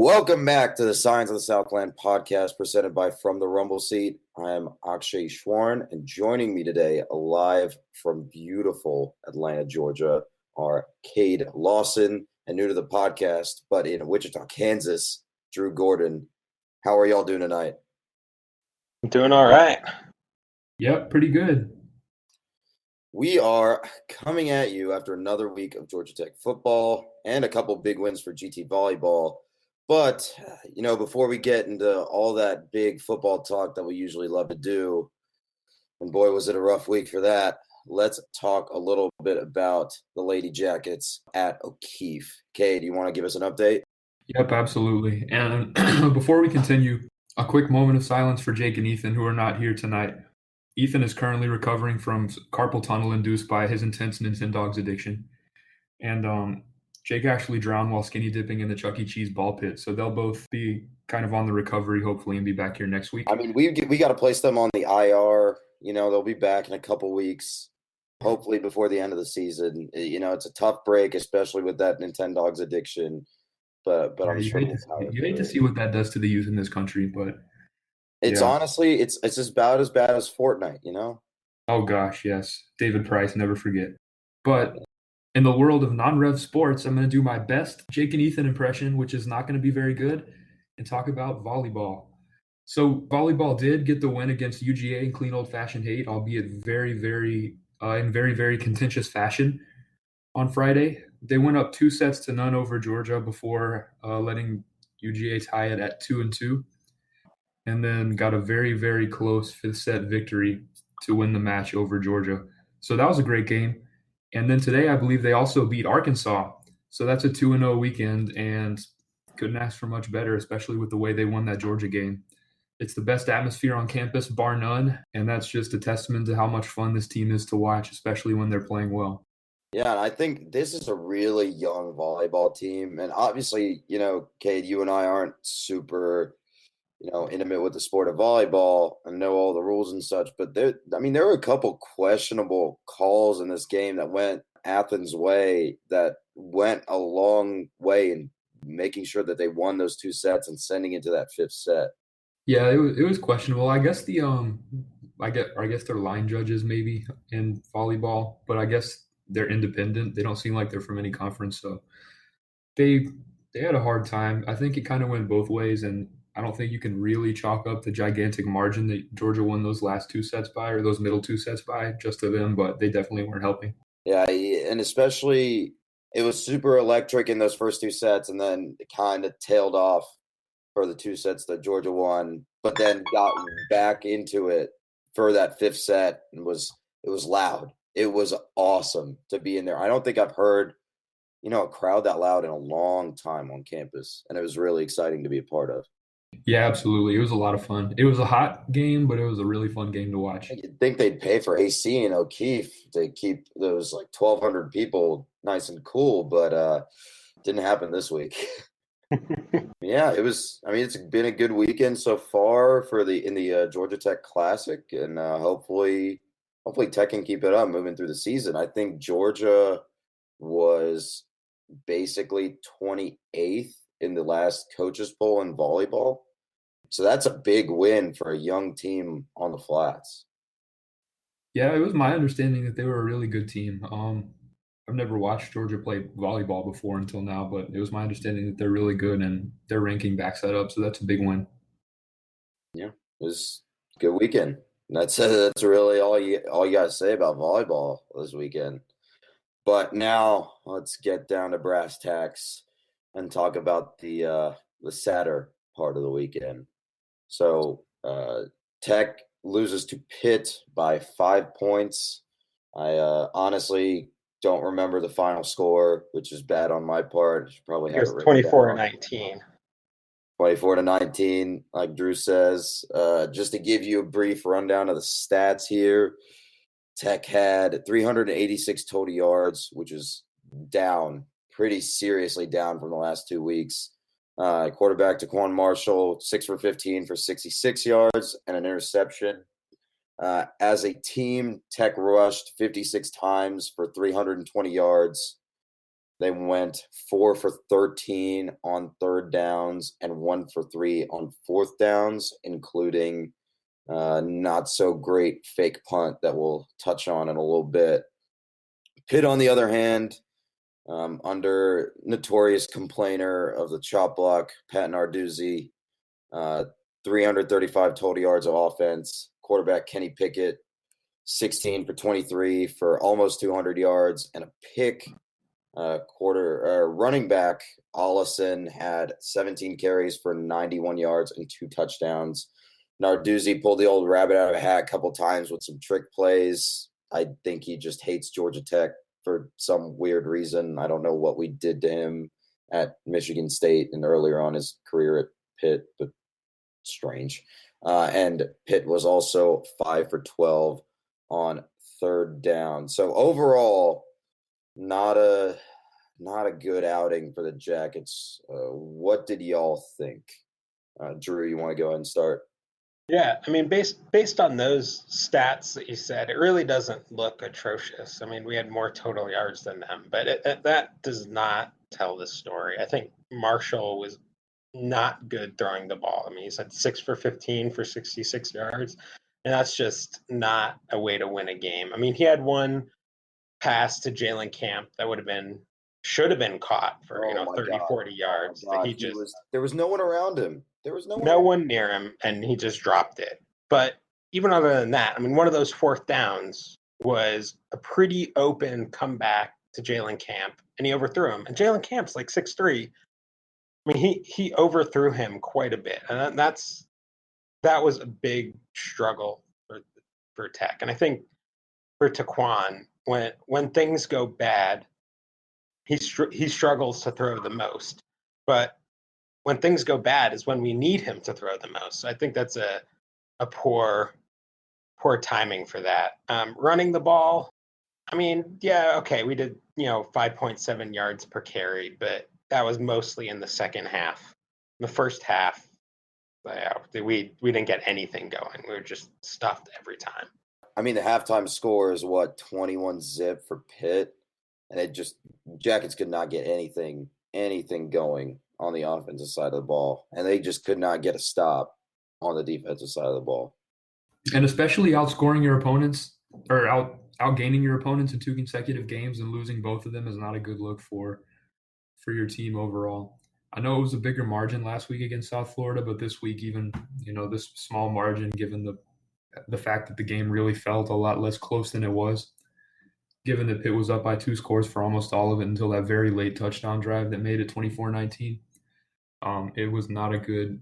Welcome back to the Scions of the Southland podcast presented by From the Rumble Seat. I am Akshay, and joining me today live from beautiful Atlanta, Georgia, are Cade Lawson, and new to the podcast, but in Wichita, Kansas, Drew Gordon. How are y'all doing tonight? I'm doing all right. Yep, pretty good. We are coming at you after another week of Georgia Tech football and a couple big wins for GT Volleyball. But, before we get into all that big football talk that we usually love to do, and boy, was it a rough week for that, let's talk a little bit about the Lady Jackets at O'Keefe. Cade, do you want to give us an update? Yep, absolutely. And before we continue, a quick moment of silence for Jake and Ethan, who are not here tonight. Ethan is currently recovering from carpal tunnel induced by his intense Nintendogs addiction. And Jake actually drowned while skinny dipping in the Chuck E. Cheese ball pit. So they'll both be kind of on the recovery, hopefully, and be back here next week. I mean, we got to place them on the IR. They'll be back in a couple weeks, hopefully before the end of the season. It's a tough break, especially with that Nintendogs addiction. But Yeah, I'm sure you hate to see what that does to the youth in this country, but it's honestly it's about as bad as Fortnite, Oh gosh, yes. David Price, never forget. But in the world of non-rev sports, I'm going to do my best Jake and Ethan impression, which is not going to be very good, and talk about volleyball. So volleyball did get the win against UGA in clean old-fashioned hate, albeit very, very in very, very contentious fashion on Friday. They went up 2-0 over Georgia before letting UGA tie it at 2-2, and then got a very, very close fifth-set victory to win the match over Georgia. So that was a great game. And then today, I believe they also beat Arkansas. So that's a 2-0 weekend, and couldn't ask for much better, especially with the way they won that Georgia game. It's the best atmosphere on campus, bar none, and that's just a testament to how much fun this team is to watch, especially when they're playing well. Yeah, and I think this is a really young volleyball team. And obviously, Cade, you and I aren't super, intimate with the sport of volleyball and know all the rules and such. But there were a couple questionable calls in this game that went Athens' way that went a long way in making sure that they won those 2 sets and sending into that 5th set. Yeah, it was questionable. I guess I guess they're line judges maybe in volleyball, but I guess they're independent. They don't seem like they're from any conference, so they had a hard time. I think it kind of went both ways, and I don't think you can really chalk up the gigantic margin that Georgia won those last 2 sets by, or those middle 2 sets by, just to them, but they definitely weren't helping. Yeah, and especially it was super electric in those first 2 sets, and then it kind of tailed off for the 2 sets that Georgia won, but then got back into it for that 5th set, and it was loud. It was awesome to be in there. I don't think I've heard, a crowd that loud in a long time on campus, and it was really exciting to be a part of. Yeah, absolutely. It was a lot of fun. It was a hot game, but it was a really fun game to watch. You'd think they'd pay for AC in O'Keefe to keep those 1,200 people nice and cool, but didn't happen this week. Yeah, it's been a good weekend so far in the Georgia Tech Classic, and hopefully Tech can keep it up moving through the season. I think Georgia was basically 28th in the last coaches poll in volleyball. So that's a big win for a young team on the flats. Yeah, it was my understanding that they were a really good team. I've never watched Georgia play volleyball before until now, but it was my understanding that they're really good and their ranking backs that up. So that's a big win. Yeah, it was a good weekend. That's really all you got to say about volleyball this weekend. But now let's get down to brass tacks and talk about the sadder part of the weekend. So Tech loses to Pitt by 5 points. I honestly don't remember the final score, which is bad on my part. I should probably have it written 24-19. 24-19, like Drew says. Just to give you a brief rundown of the stats here, Tech had 386 total yards, which is down, pretty seriously down from the last 2 weeks. Quarterback Taquan Marshall, 6 for 15 for 66 yards and an interception. As a team, Tech rushed 56 times for 320 yards. They went 4 for 13 on third downs and 1 for 3 on fourth downs, including not so great fake punt that we'll touch on in a little bit. Pitt, on the other hand, under notorious complainer of the chop block, Pat Narduzzi, 335 total yards of offense. Quarterback Kenny Pickett, 16 for 23 for almost 200 yards and a pick. Running back Allison had 17 carries for 91 yards and 2 touchdowns. Narduzzi pulled the old rabbit out of a hat a couple times with some trick plays. I think he just hates Georgia Tech for some weird reason. I don't know what we did to him at Michigan State and earlier on his career at Pitt, but strange. And Pitt was also 5 for 12 on third down. So overall, not a good outing for the Jackets. What did y'all think? Drew, you want to go ahead and start? Yeah, I mean, based on those stats that you said, it really doesn't look atrocious. I mean, we had more total yards than them, but that does not tell the story. I think Marshall was not good throwing the ball. I mean, he's had 6 for 15 for 66 yards, and that's just not a way to win a game. I mean, he had one pass to Jalen Camp that should have been caught for 30, 40 yards. That there was no one around him. There was no one near him, and he just dropped it. But even other than that, I mean, one of those fourth downs was a pretty open comeback to Jalen Camp, and he overthrew him. And Jalen Camp's like 6'3". I mean, he overthrew him quite a bit, and that was a big struggle for Tech. And I think for Taquan, when things go bad, he struggles to throw the most. But when things go bad is when we need him to throw the most. So I think that's a poor timing for that. Running the ball, I mean, yeah, okay, we did 5.7 yards per carry, but that was mostly in the second half. In the first half, we didn't get anything going. We were just stuffed every time. I mean, the halftime score is 21-zip for Pitt, and Jackets could not get anything going on the offensive side of the ball, and they just could not get a stop on the defensive side of the ball. And especially outscoring your opponents or outgaining your opponents in 2 consecutive games and losing both of them is not a good look for your team overall. I know it was a bigger margin last week against South Florida, but this week, even this small margin, given the fact that the game really felt a lot less close than it was, given that Pitt was up by 2 scores for almost all of it until that very late touchdown drive that made it 24-19. It was not a good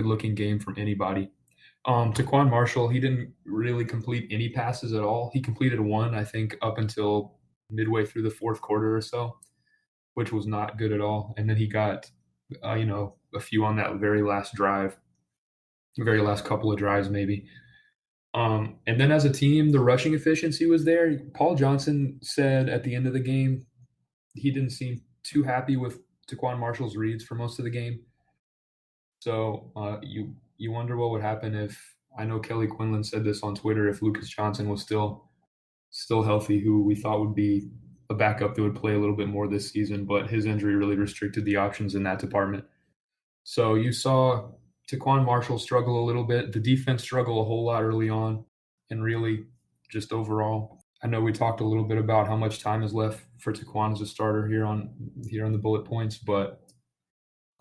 looking game from anybody. Taquan Marshall, he didn't really complete any passes at all. He completed one, I think, up until midway through the fourth quarter or so, which was not good at all. And then he got, a few on that very last drive, the very last couple of drives maybe. And then as a team, the rushing efficiency was there. Paul Johnson said at the end of the game, he didn't seem too happy with Taquan Marshall's reads for most of the game. So you wonder what would happen if, I know Kelly Quinlan said this on Twitter, if Lucas Johnson was still healthy, who we thought would be a backup that would play a little bit more this season, but his injury really restricted the options in that department. So you saw Taquan Marshall struggle a little bit. The defense struggle a whole lot early on, and really just overall. I know we talked a little bit about how much time is left for Taquan as a starter here on the bullet points, but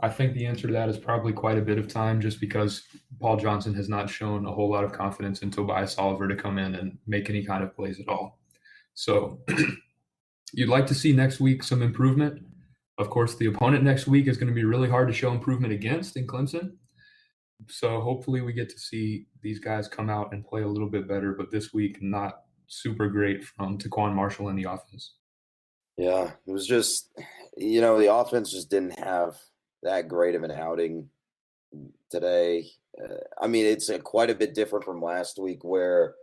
I think the answer to that is probably quite a bit of time, just because Paul Johnson has not shown a whole lot of confidence in Tobias Oliver to come in and make any kind of plays at all. So you'd like to see next week some improvement. Of course, the opponent next week is going to be really hard to show improvement against in Clemson. So hopefully we get to see these guys come out and play a little bit better, but this week not super great from Taquan Marshall in the offense. Yeah, it was just, the offense just didn't have that great of an outing today. I mean, it's quite a bit different from last week, where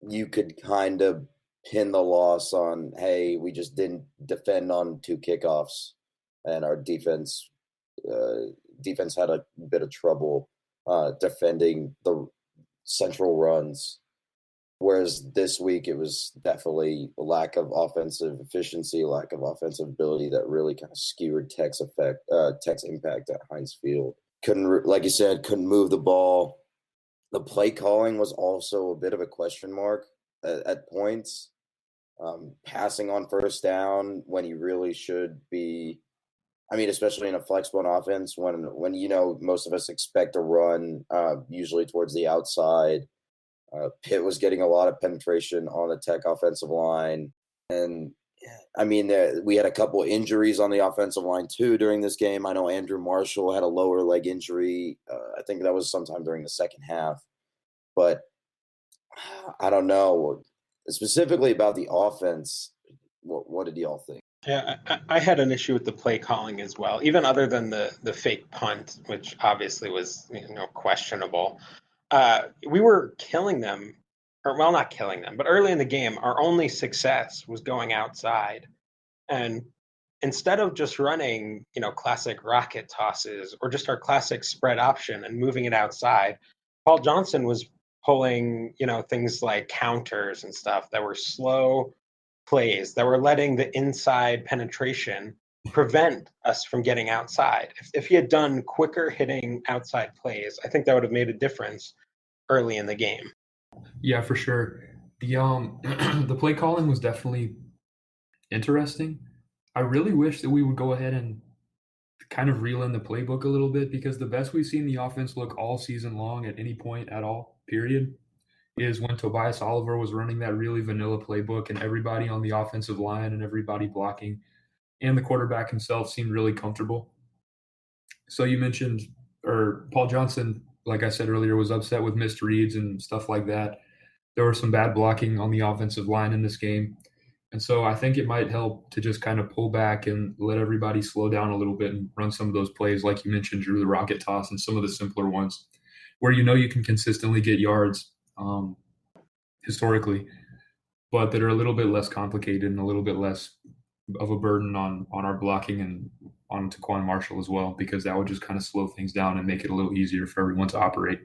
you could kind of pin the loss on, hey, we just didn't defend on 2 kickoffs, and our defense had a bit of trouble defending the central runs. Whereas this week, it was definitely a lack of offensive efficiency, lack of offensive ability that really kind of skewered Tech's impact at Heinz Field. Like you said, couldn't move the ball. The play calling was also a bit of a question mark at points. Passing on first down when you really should be. I mean, especially in a flexible offense when most of us expect a run, usually towards the outside. Pitt was getting a lot of penetration on the Tech offensive line. And, I mean, we had a couple injuries on the offensive line, too, during this game. I know Andrew Marshall had a lower leg injury. I think that was sometime during the second half. But I don't know. Specifically about the offense, what did y'all think? Yeah, I had an issue with the play calling as well, even other than the fake punt, which obviously was questionable. We were killing them, or well, not killing them, but early in the game, our only success was going outside. And instead of just running, classic rocket tosses or just our classic spread option and moving it outside, Paul Johnson was pulling, things like counters and stuff that were slow plays that were letting the inside penetration prevent us from getting outside. If he had done quicker hitting outside plays, I think that would have made a difference early in the game. Yeah, for sure. The the play calling was definitely interesting. I really wish that we would go ahead and kind of reel in the playbook a little bit, because the best we've seen the offense look all season long at any point at all, period, is when Tobias Oliver was running that really vanilla playbook and everybody on the offensive line and everybody blocking and the quarterback himself seemed really comfortable. So you mentioned, or Paul Johnson, like I said earlier, was upset with missed reads and stuff like that. There was some bad blocking on the offensive line in this game. And so I think it might help to just kind of pull back and let everybody slow down a little bit and run some of those plays, like you mentioned, Drew, the rocket toss and some of the simpler ones where you can consistently get yards historically, but that are a little bit less complicated and a little bit less of a burden on our blocking and on Taquan Marshall as well, because that would just kind of slow things down and make it a little easier for everyone to operate.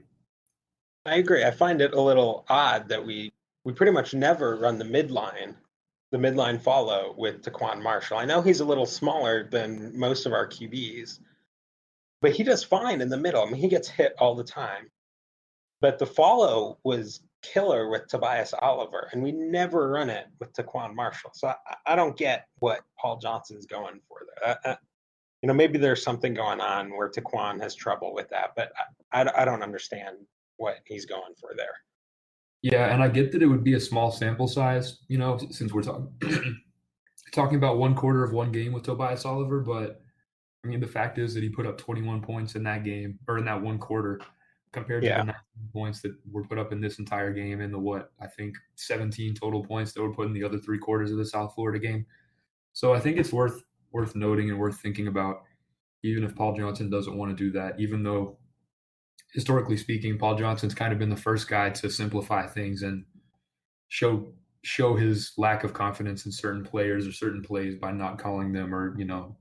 I agree. I find it a little odd that we pretty much never run the midline follow with Taquan Marshall. I know he's a little smaller than most of our QBs, but he does fine in the middle. I mean, he gets hit all the time. But the follow was killer with Tobias Oliver, and we never run it with Taquan Marshall. So I don't get what Paul Johnson's going for there. Maybe there's something going on where Taquan has trouble with that, but I don't understand what he's going for there. Yeah, and I get that it would be a small sample size, since we're talking about one quarter of one game with Tobias Oliver, but I mean, the fact is that he put up 21 points in that game, or in that one quarter, compared to the 19 points that were put up in this entire game and the 17 total points that were put in the other 3 quarters of the South Florida game. So I think it's worth noting and worth thinking about, even if Paul Johnson doesn't want to do that, even though historically speaking, Paul Johnson's kind of been the first guy to simplify things and show his lack of confidence in certain players or certain plays by not calling them or,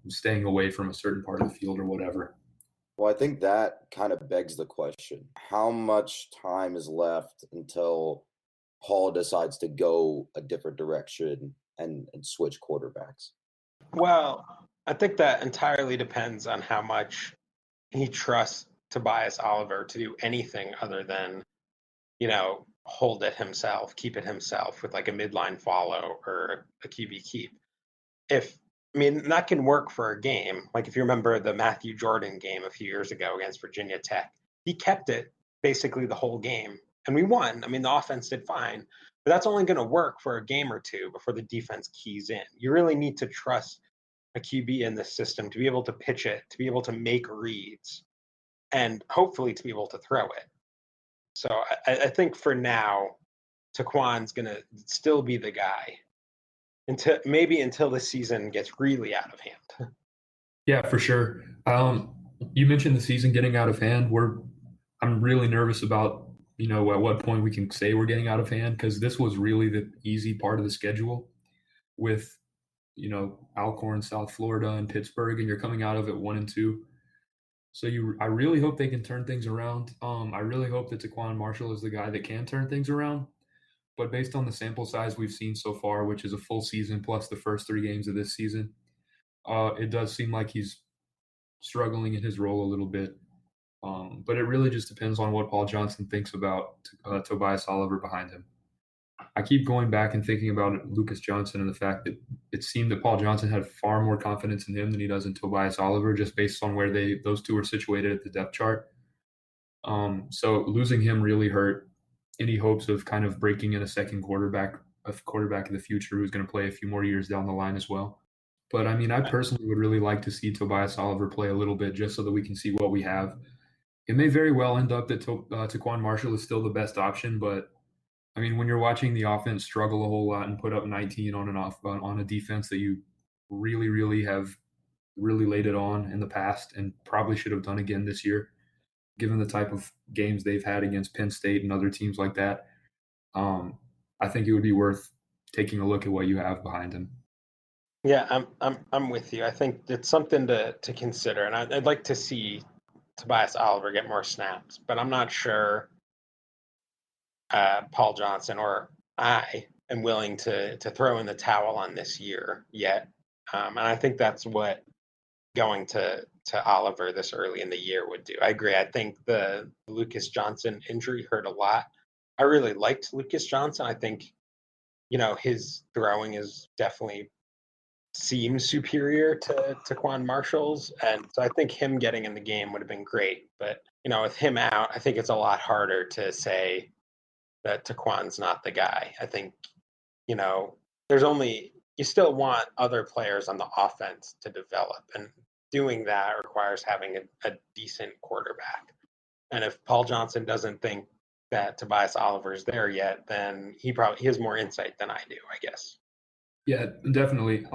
staying away from a certain part of the field or whatever. Well, I think that kind of begs the question. How much time is left until Paul decides to go a different direction and switch quarterbacks? Well, I think that entirely depends on how much he trusts Tobias Oliver to do anything other than, hold it himself, keep it himself with like a midline follow or a QB keep. That can work for a game. Like if you remember the Matthew Jordan game a few years ago against Virginia Tech, he kept it basically the whole game and we won. I mean, the offense did fine, but that's only going to work for a game or two before the defense keys in. You really need to trust a QB in this system to be able to pitch it, to be able to make reads, and hopefully to be able to throw it. So I think for now, Taquan's going to still be the guy until the season gets really out of hand. Yeah, for sure. You mentioned the season getting out of hand. I'm really nervous about, at what point we can say we're getting out of hand, because this was really the easy part of the schedule with, Alcorn, South Florida, and Pittsburgh, and you're coming out of it 1-2. So I really hope they can turn things around. I really hope that Taquan Marshall is the guy that can turn things around. But based on the sample size we've seen so far, which is a full season plus the first 3 games of this season, it does seem like he's struggling in his role a little bit. But it really just depends on what Paul Johnson thinks about Tobias Oliver behind him. I keep going back and thinking about Lucas Johnson and the fact that it seemed that Paul Johnson had far more confidence in him than he does in Tobias Oliver, just based on where those two are situated at the depth chart. So losing him really hurt any hopes of kind of breaking in a quarterback of the future who's going to play a few more years down the line as well. But I mean, I personally would really like to see Tobias Oliver play a little bit just so that we can see what we have. It may very well end up that Taquan Marshall is still the best option, but I mean, when you're watching the offense struggle a whole lot and put up 19 on a defense that you really have really laid it on in the past and probably should have done again this year, given the type of games they've had against Penn State and other teams like that, I think it would be worth taking a look at what you have behind him. Yeah, I'm with you. I think it's something to consider, and I'd like to see Tobias Oliver get more snaps, but I'm not sure Paul Johnson or I am willing to throw in the towel on this year yet. And I think that's what going to Oliver this early in the year would do. I agree. I think the Lucas Johnson injury hurt a lot. I really liked Lucas Johnson. I think, his throwing is definitely seems superior to Taquan Marshall's. And so I think him getting in the game would have been great. But, with him out, I think it's a lot harder to say that Taquan's not the guy. I think, you still want other players on the offense to develop. And doing that requires having a decent quarterback. And if Paul Johnson doesn't think that Tobias Oliver's there yet, then he has more insight than I do, I guess. Yeah, definitely.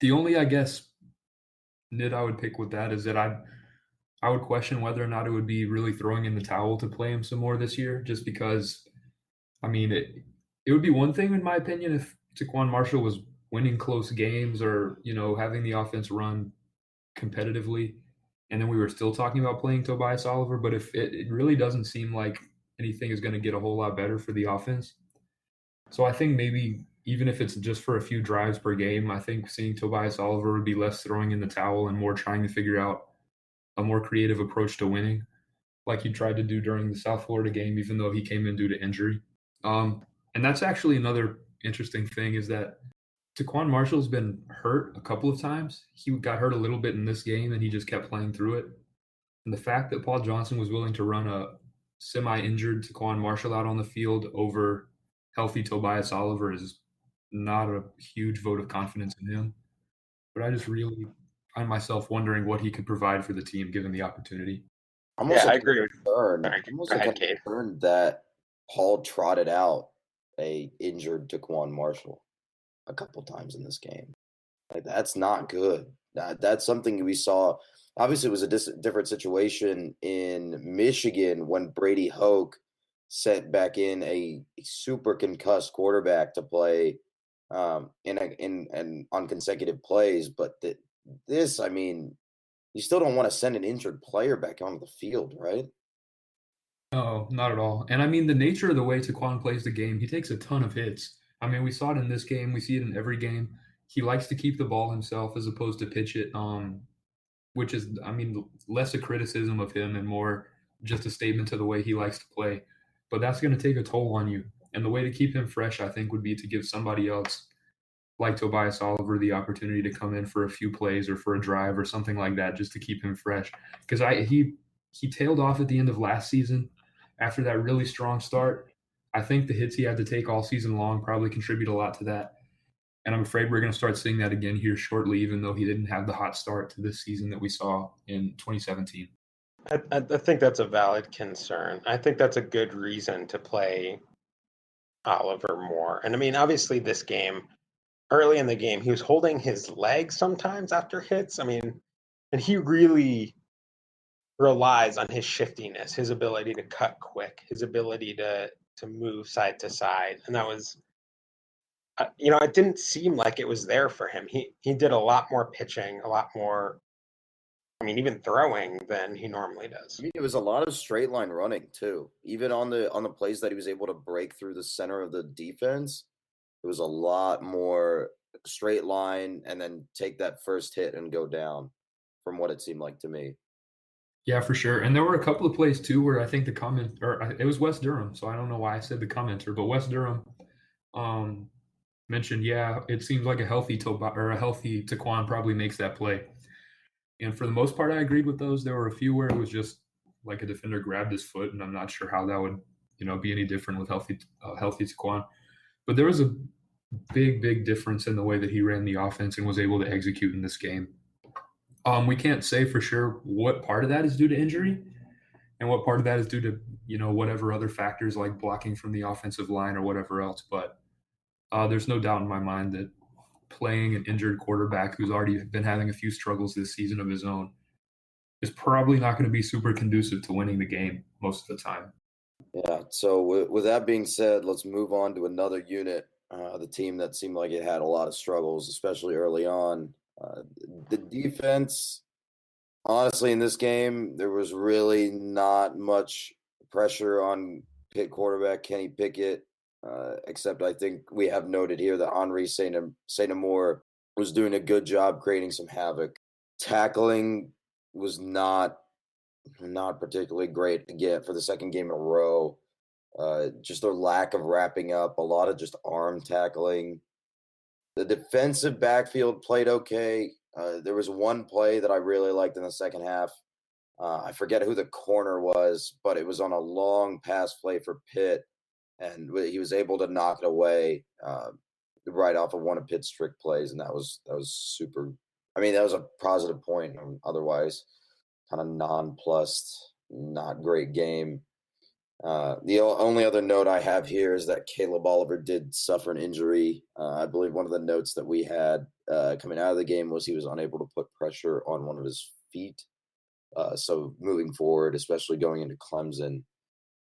The only, I guess, nit I would pick with that is that I would question whether or not it would be really throwing in the towel to play him some more this year, just because, I mean, it would be one thing, in my opinion, if Taquan Marshall was winning close games or, having the offense run competitively, and then we were still talking about playing Tobias Oliver. But if it really doesn't seem like anything is going to get a whole lot better for the offense. So I think maybe even if it's just for a few drives per game, I think seeing Tobias Oliver would be less throwing in the towel and more trying to figure out a more creative approach to winning, like he tried to do during the South Florida game, even though he came in due to injury. And that's actually another interesting thing is that Taquan Marshall's been hurt a couple of times. He got hurt a little bit in this game, and he just kept playing through it. And the fact that Paul Johnson was willing to run a semi-injured Taquan Marshall out on the field over healthy Tobias Oliver is not a huge vote of confidence in him. But I just really find myself wondering what he could provide for the team given the opportunity. I agree with you. I'm also kind of concerned that Paul trotted out a injured Taquan Marshall a couple times in this game. Like, that's not good. That's something we saw. Obviously, it was a different situation in Michigan when Brady Hoke sent back in a super concussed quarterback to play in on consecutive plays. But this, I mean, you still don't want to send an injured player back onto the field, right? No, not at all. And I mean, the nature of the way Taquan plays the game, he takes a ton of hits. I mean, we saw it in this game. We see it in every game. He likes to keep the ball himself as opposed to pitch it, which is, I mean, less a criticism of him and more just a statement to the way he likes to play. But that's going to take a toll on you. And the way to keep him fresh, I think, would be to give somebody else like Tobias Oliver the opportunity to come in for a few plays or for a drive or something like that just to keep him fresh. Because he tailed off at the end of last season after that really strong start. I think the hits he had to take all season long probably contribute a lot to that. And I'm afraid we're going to start seeing that again here shortly, even though he didn't have the hot start to this season that we saw in 2017. I think that's a valid concern. I think that's a good reason to play Oliver more. And I mean, obviously this game, early in the game, he was holding his legs sometimes after hits. I mean, and he really relies on his shiftiness, his ability to cut quick, his ability to move side to side. And that was, it didn't seem like it was there for him. He did a lot more pitching, a lot more I mean, even throwing than he normally does. I mean, it was a lot of straight line running too. Even on the plays that he was able to break through the center of the defense, it was a lot more straight line and then take that first hit and go down, from what it seemed like to me. Yeah, for sure. And there were a couple of plays too where I think it was West Durham, so I don't know why I said the commenter, but West Durham mentioned, yeah, it seems like a healthy Taquan probably makes that play. And for the most part, I agreed with those. There were a few where it was just like a defender grabbed his foot, and I'm not sure how that would, be any different with healthy Taquan. But there was a big difference in the way that he ran the offense and was able to execute in this game. We can't say for sure what part of that is due to injury and what part of that is due to, whatever other factors like blocking from the offensive line or whatever else. But there's no doubt in my mind that playing an injured quarterback who's already been having a few struggles this season of his own is probably not going to be super conducive to winning the game most of the time. Yeah. So with that being said, let's move on to another unit, the team that seemed like it had a lot of struggles, especially early on. The defense, honestly, in this game, there was really not much pressure on Pitt quarterback Kenny Pickett, except I think we have noted here that Henri Saint-Amour was doing a good job creating some havoc. Tackling was not particularly great again for the second game in a row. Just their lack of wrapping up, a lot of just arm tackling. The defensive backfield played okay. There was one play that I really liked in the second half. I forget who the corner was, but it was on a long pass play for Pitt, and he was able to knock it away right off of one of Pitt's trick plays, and that was super. I mean, that was a positive point. Otherwise, kind of nonplussed, not great game. The only other note I have here is that Caleb Oliver did suffer an injury. I believe one of the notes that we had coming out of the game was he was unable to put pressure on one of his feet. So moving forward, especially going into Clemson,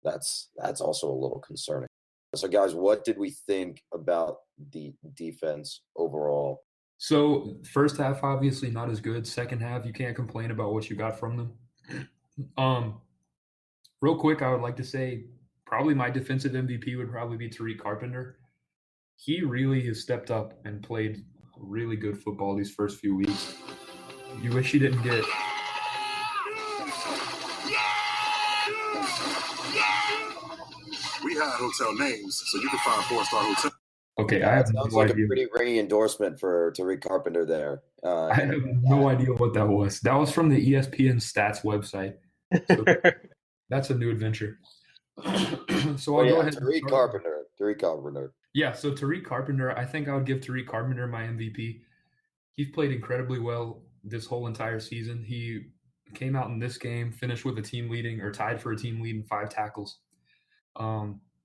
that's also a little concerning. So guys, what did we think about the defense overall? So first half, obviously not as good. Second half, you can't complain about what you got from them. Real quick, I would like to say probably my defensive MVP would probably be Tariq Carpenter. He really has stepped up and played really good football these first few weeks. You wish he didn't get... We had hotel names, so you can find 4-star hotel. Okay, I have sounds no like idea. a pretty ringy endorsement for Tariq Carpenter there. I have no idea what that was. That was from the ESPN stats website. So that's a new adventure. So I'll go ahead. Tariq Carpenter. Yeah, so Tariq Carpenter, I think I would give Tariq Carpenter my MVP. He's played incredibly well this whole entire season. He came out in this game, finished with tied for a team leading 5 tackles.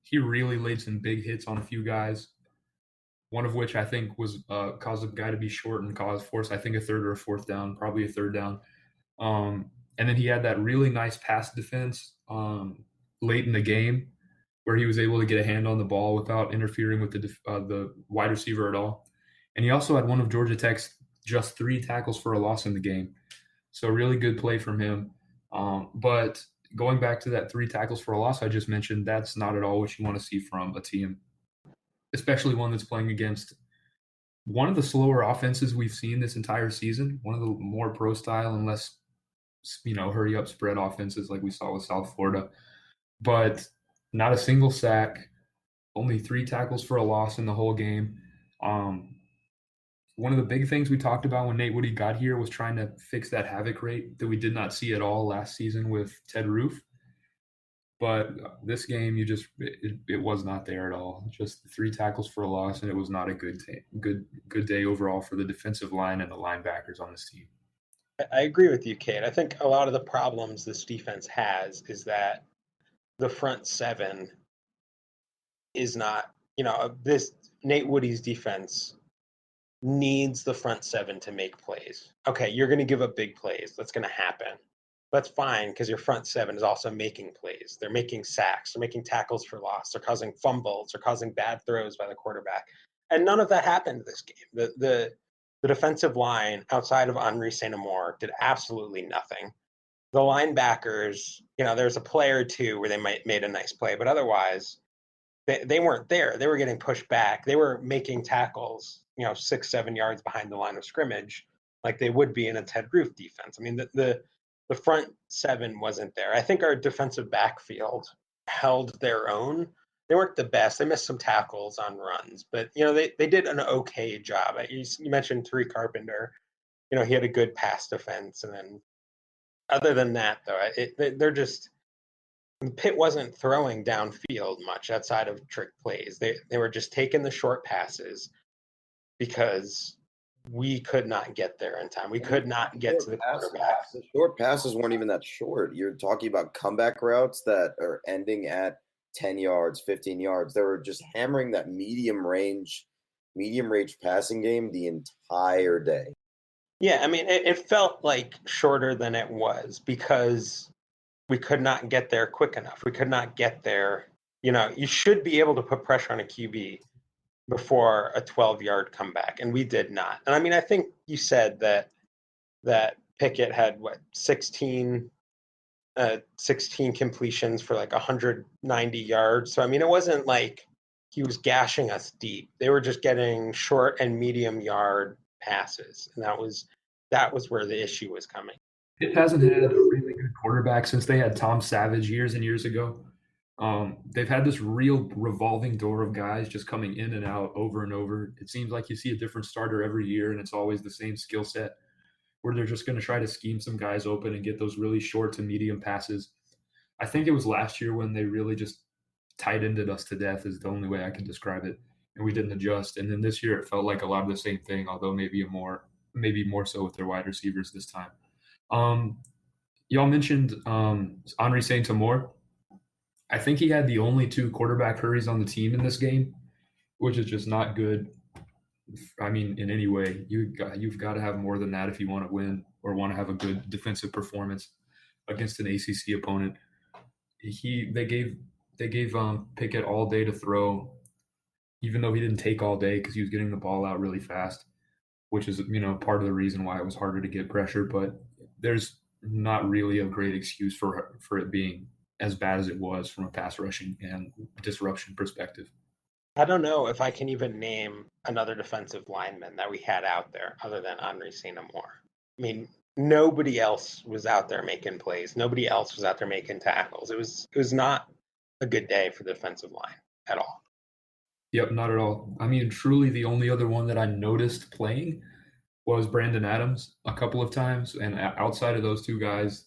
He really laid some big hits on a few guys, one of which I think was caused a guy to be short and force, I think, a third or a fourth down, probably a third down. And then he had that really nice pass defense late in the game where he was able to get a hand on the ball without interfering with the wide receiver at all. And he also had one of Georgia Tech's just 3 tackles for a loss in the game. So really good play from him. But going back to that 3 tackles for a loss I just mentioned, that's not at all what you want to see from a team, especially one that's playing against one of the slower offenses we've seen this entire season, one of the more pro style and less, hurry up spread offenses like we saw with South Florida. But not a single sack, only 3 tackles for a loss in the whole game. One of the big things we talked about when Nate Woody got here was trying to fix that havoc rate that we did not see at all last season with Ted Roof. But this game, it was not there at all. Just 3 tackles for a loss, and it was not a good day overall for the defensive line and the linebackers on this team. I agree with you, Cade. I think a lot of the problems this defense has is that the front 7 is not, this Nate Woody's defense needs the front 7 to make plays. Okay, you're going to give up big plays. That's going to happen. That's fine because your front 7 is also making plays. They're making sacks. They're making tackles for loss. They're causing fumbles. They're causing bad throws by the quarterback. And none of that happened this game. the defensive line outside of Henri Saint-Amour did absolutely nothing. The linebackers, there's a play or two where they made a nice play, but otherwise they weren't there. They were getting pushed back. They were making tackles, 6-7 yards behind the line of scrimmage, like they would be in a Ted Roof defense. I mean, the front seven wasn't there. I think our defensive backfield held their own. They weren't the best. They missed some tackles on runs, but they did an okay job. You mentioned Tariq Carpenter. He had a good pass defense, and then other than that, though, they're just Pitt wasn't throwing downfield much outside of trick plays. They were just taking the short passes because we could not get there in time. We could not get to the quarterback. The short passes weren't even that short. You're talking about comeback routes that are ending at 10 yards, 15 yards. They were just hammering that medium range passing game the entire day. Yeah, I mean, it felt like shorter than it was because we could not get there quick enough. We could not get there. You should be able to put pressure on a QB before a 12-yard comeback, and we did not. And I mean, I think you said that Pickett had 16 completions for like 190 yards. So I mean, it wasn't like he was gashing us deep. They were just getting short and medium yard passes, and that was where the issue was coming. Pitt hasn't had a really good quarterback since they had Tom Savage years and years ago. They've had this real revolving door of guys just coming in and out over and over. It seems like you see a different starter every year, and it's always the same skill set where they're just going to try to scheme some guys open and get those really short to medium passes. I think it was last year when they really just tight ended us to death is the only way I can describe it, and we didn't adjust. And then this year it felt like a lot of the same thing, although maybe more so with their wide receivers this time. Y'all mentioned Henri Saint-Amour. I think he had the only 2 quarterback hurries on the team in this game, which is just not good. I mean, in any way, you've got to have more than that if you want to win or want to have a good defensive performance against an ACC opponent. They gave Pickett all day to throw, even though he didn't take all day because he was getting the ball out really fast, which is part of the reason why it was harder to get pressure. But there's not really a great excuse for it being as bad as it was from a pass rushing and disruption perspective. I don't know if I can even name another defensive lineman that we had out there other than Henri Saint-Amour. I mean, nobody else was out there making plays. Nobody else was out there making tackles. It was not a good day for the defensive line at all. Yep, not at all. I mean, truly the only other one that I noticed playing was Brandon Adams a couple of times. And outside of those 2 guys,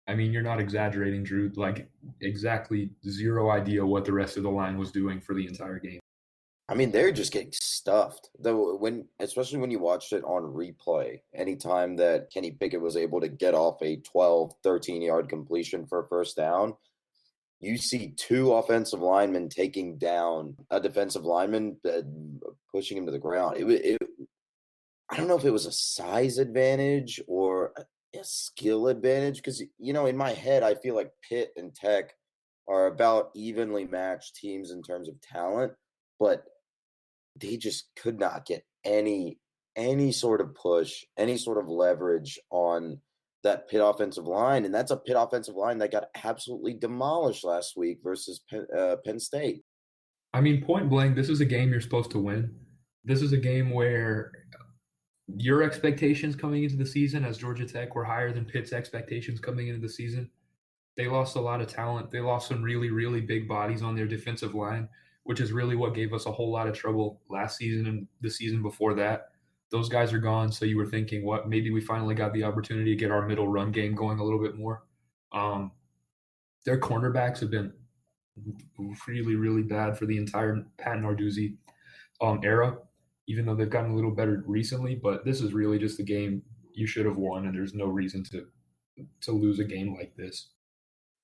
I mean, you're not exaggerating, Drew. Like, exactly zero idea what the rest of the line was doing for the entire game. I mean, they're just getting stuffed. Especially when you watched it on replay, anytime that Kenny Pickett was able to get off a 12, 13-yard completion for a first down, you see 2 offensive linemen taking down a defensive lineman, pushing him to the ground. I don't know if it was a size advantage or a skill advantage because, in my head, I feel like Pitt and Tech are about evenly matched teams in terms of talent, but they just could not get any sort of push, any sort of leverage on that Pitt offensive line. And that's a Pitt offensive line that got absolutely demolished last week versus Penn State. I mean, point blank, this is a game you're supposed to win. This is a game where your expectations coming into the season as Georgia Tech were higher than Pitt's expectations coming into the season. They lost a lot of talent. They lost some really, really big bodies on their defensive line, which is really what gave us a whole lot of trouble last season and the season before that. Those guys are gone, so you were thinking, maybe we finally got the opportunity to get our middle run game going a little bit more. Their cornerbacks have been really, really bad for the entire Pat Narduzzi era, even though they've gotten a little better recently. But this is really just a game you should have won, and there's no reason to lose a game like this.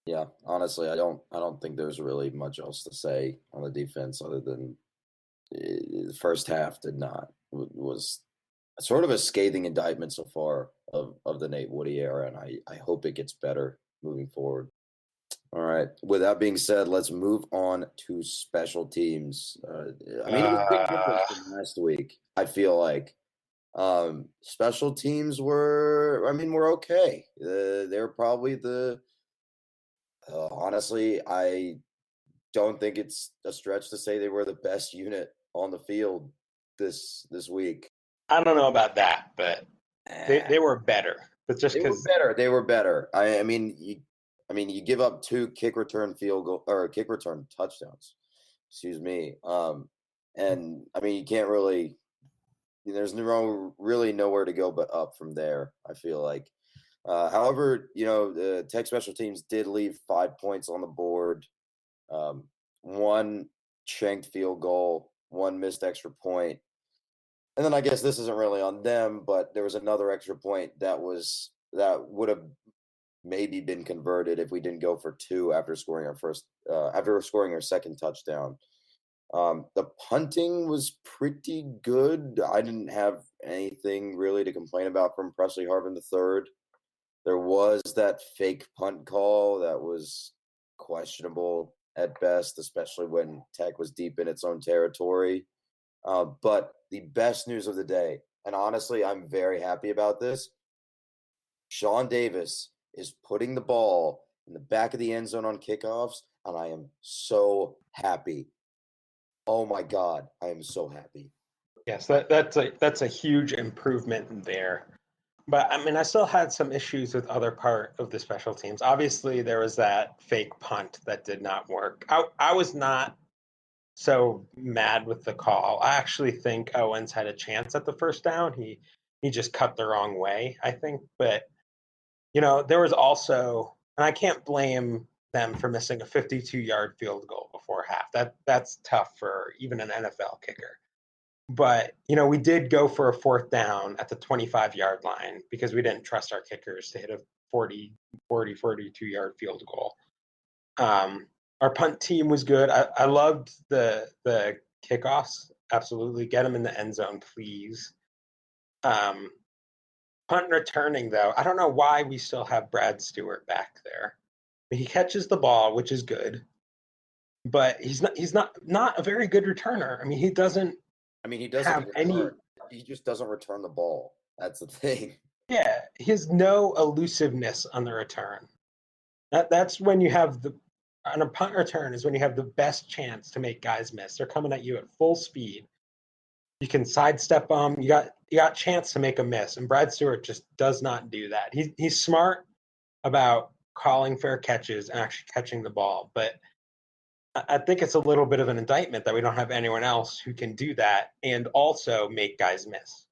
Yeah, honestly, I don't think there's really much else to say on the defense other than the first half was sort of a scathing indictment so far of the Nate Woody era, and I hope it gets better moving forward. All right. With that being said, let's move on to special teams. It was a big difference from last week. I feel like Special teams were okay. They're probably honestly, I don't think it's a stretch to say they were the best unit on the field this week. I don't know about that, but they were better. But just because they were better. I mean, you give up 2 kick return touchdowns. Excuse me. And I mean, you can't really. There's really nowhere to go but up from there, I feel like. However, the Tech special teams did leave 5 points on the board. 1 shanked field goal, 1 missed extra point. And then I guess this isn't really on them, but there was another extra point that would have maybe been converted if we didn't go for 2 after scoring our second touchdown. The punting was pretty good. I didn't have anything really to complain about from Presley Harvin III. There was that fake punt call that was questionable at best, especially when Tech was deep in its own territory. But the best news of the day, and honestly, I'm very happy about this, Sean Davis is putting the ball in the back of the end zone on kickoffs, and I am so happy. Oh my God, I am so happy. Yes, that's a huge improvement there. But I mean, I still had some issues with other part of the special teams. Obviously, there was that fake punt that did not work. I was not so mad with the call. I actually think Owens had a chance at the first down. He just cut the wrong way, I think. But there was also, and I can't blame them for missing a 52-yard field goal before half. That's tough for even an NFL kicker. But, we did go for a 4th down at the 25-yard line because we didn't trust our kickers to hit a 42-yard field goal. Our punt team was good. I loved the kickoffs. Absolutely. Get them in the end zone, please. Punt and returning, though, I don't know why we still have Brad Stewart back there. He catches the ball, which is good, but he's not a very good returner. I mean, he doesn't. He doesn't have any. He just doesn't return the ball. That's the thing. Yeah, he has no elusiveness on the return. That's when you have on a punt return is when you have the best chance to make guys miss. They're coming at you at full speed. You can sidestep them. You got chance to make a miss, and Brad Stewart just does not do that. He's smart about calling fair catches and actually catching the ball, but I think it's a little bit of an indictment that we don't have anyone else who can do that and also make guys miss.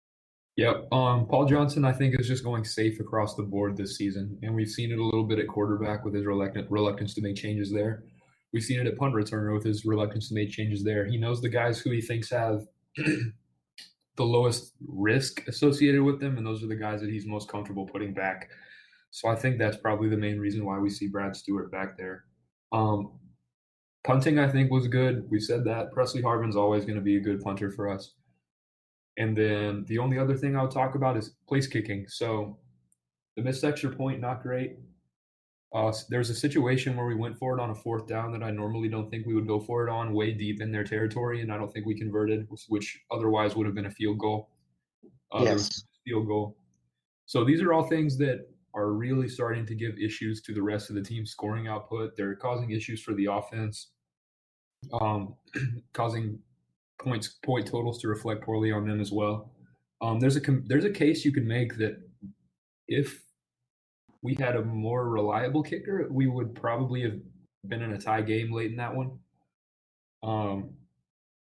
Yep. Paul Johnson, I think, is just going safe across the board this season, and we've seen it a little bit at quarterback with his reluctance to make changes there. We've seen it at punt returner with his reluctance to make changes there. He knows the guys who he thinks have the lowest risk associated with them, and those are the guys that he's most comfortable putting back. So I think that's probably the main reason why we see Brad Stewart back there. Punting, I think, was good. We said that. Presley Harvin's always going to be a good punter for us. And then the only other thing I'll talk about is place kicking. So the missed extra point, not great. There's a situation where we went for it on a 4th down that I normally don't think we would go for it on, way deep in their territory, and I don't think we converted, which otherwise would have been a field goal. Yes. Field goal. So these are all things that are really starting to give issues to the rest of the team's scoring output. They're causing issues for the offense, causing point totals to reflect poorly on them as well. There's a case you can make that if we had a more reliable kicker, we would probably have been in a tie game late in that one.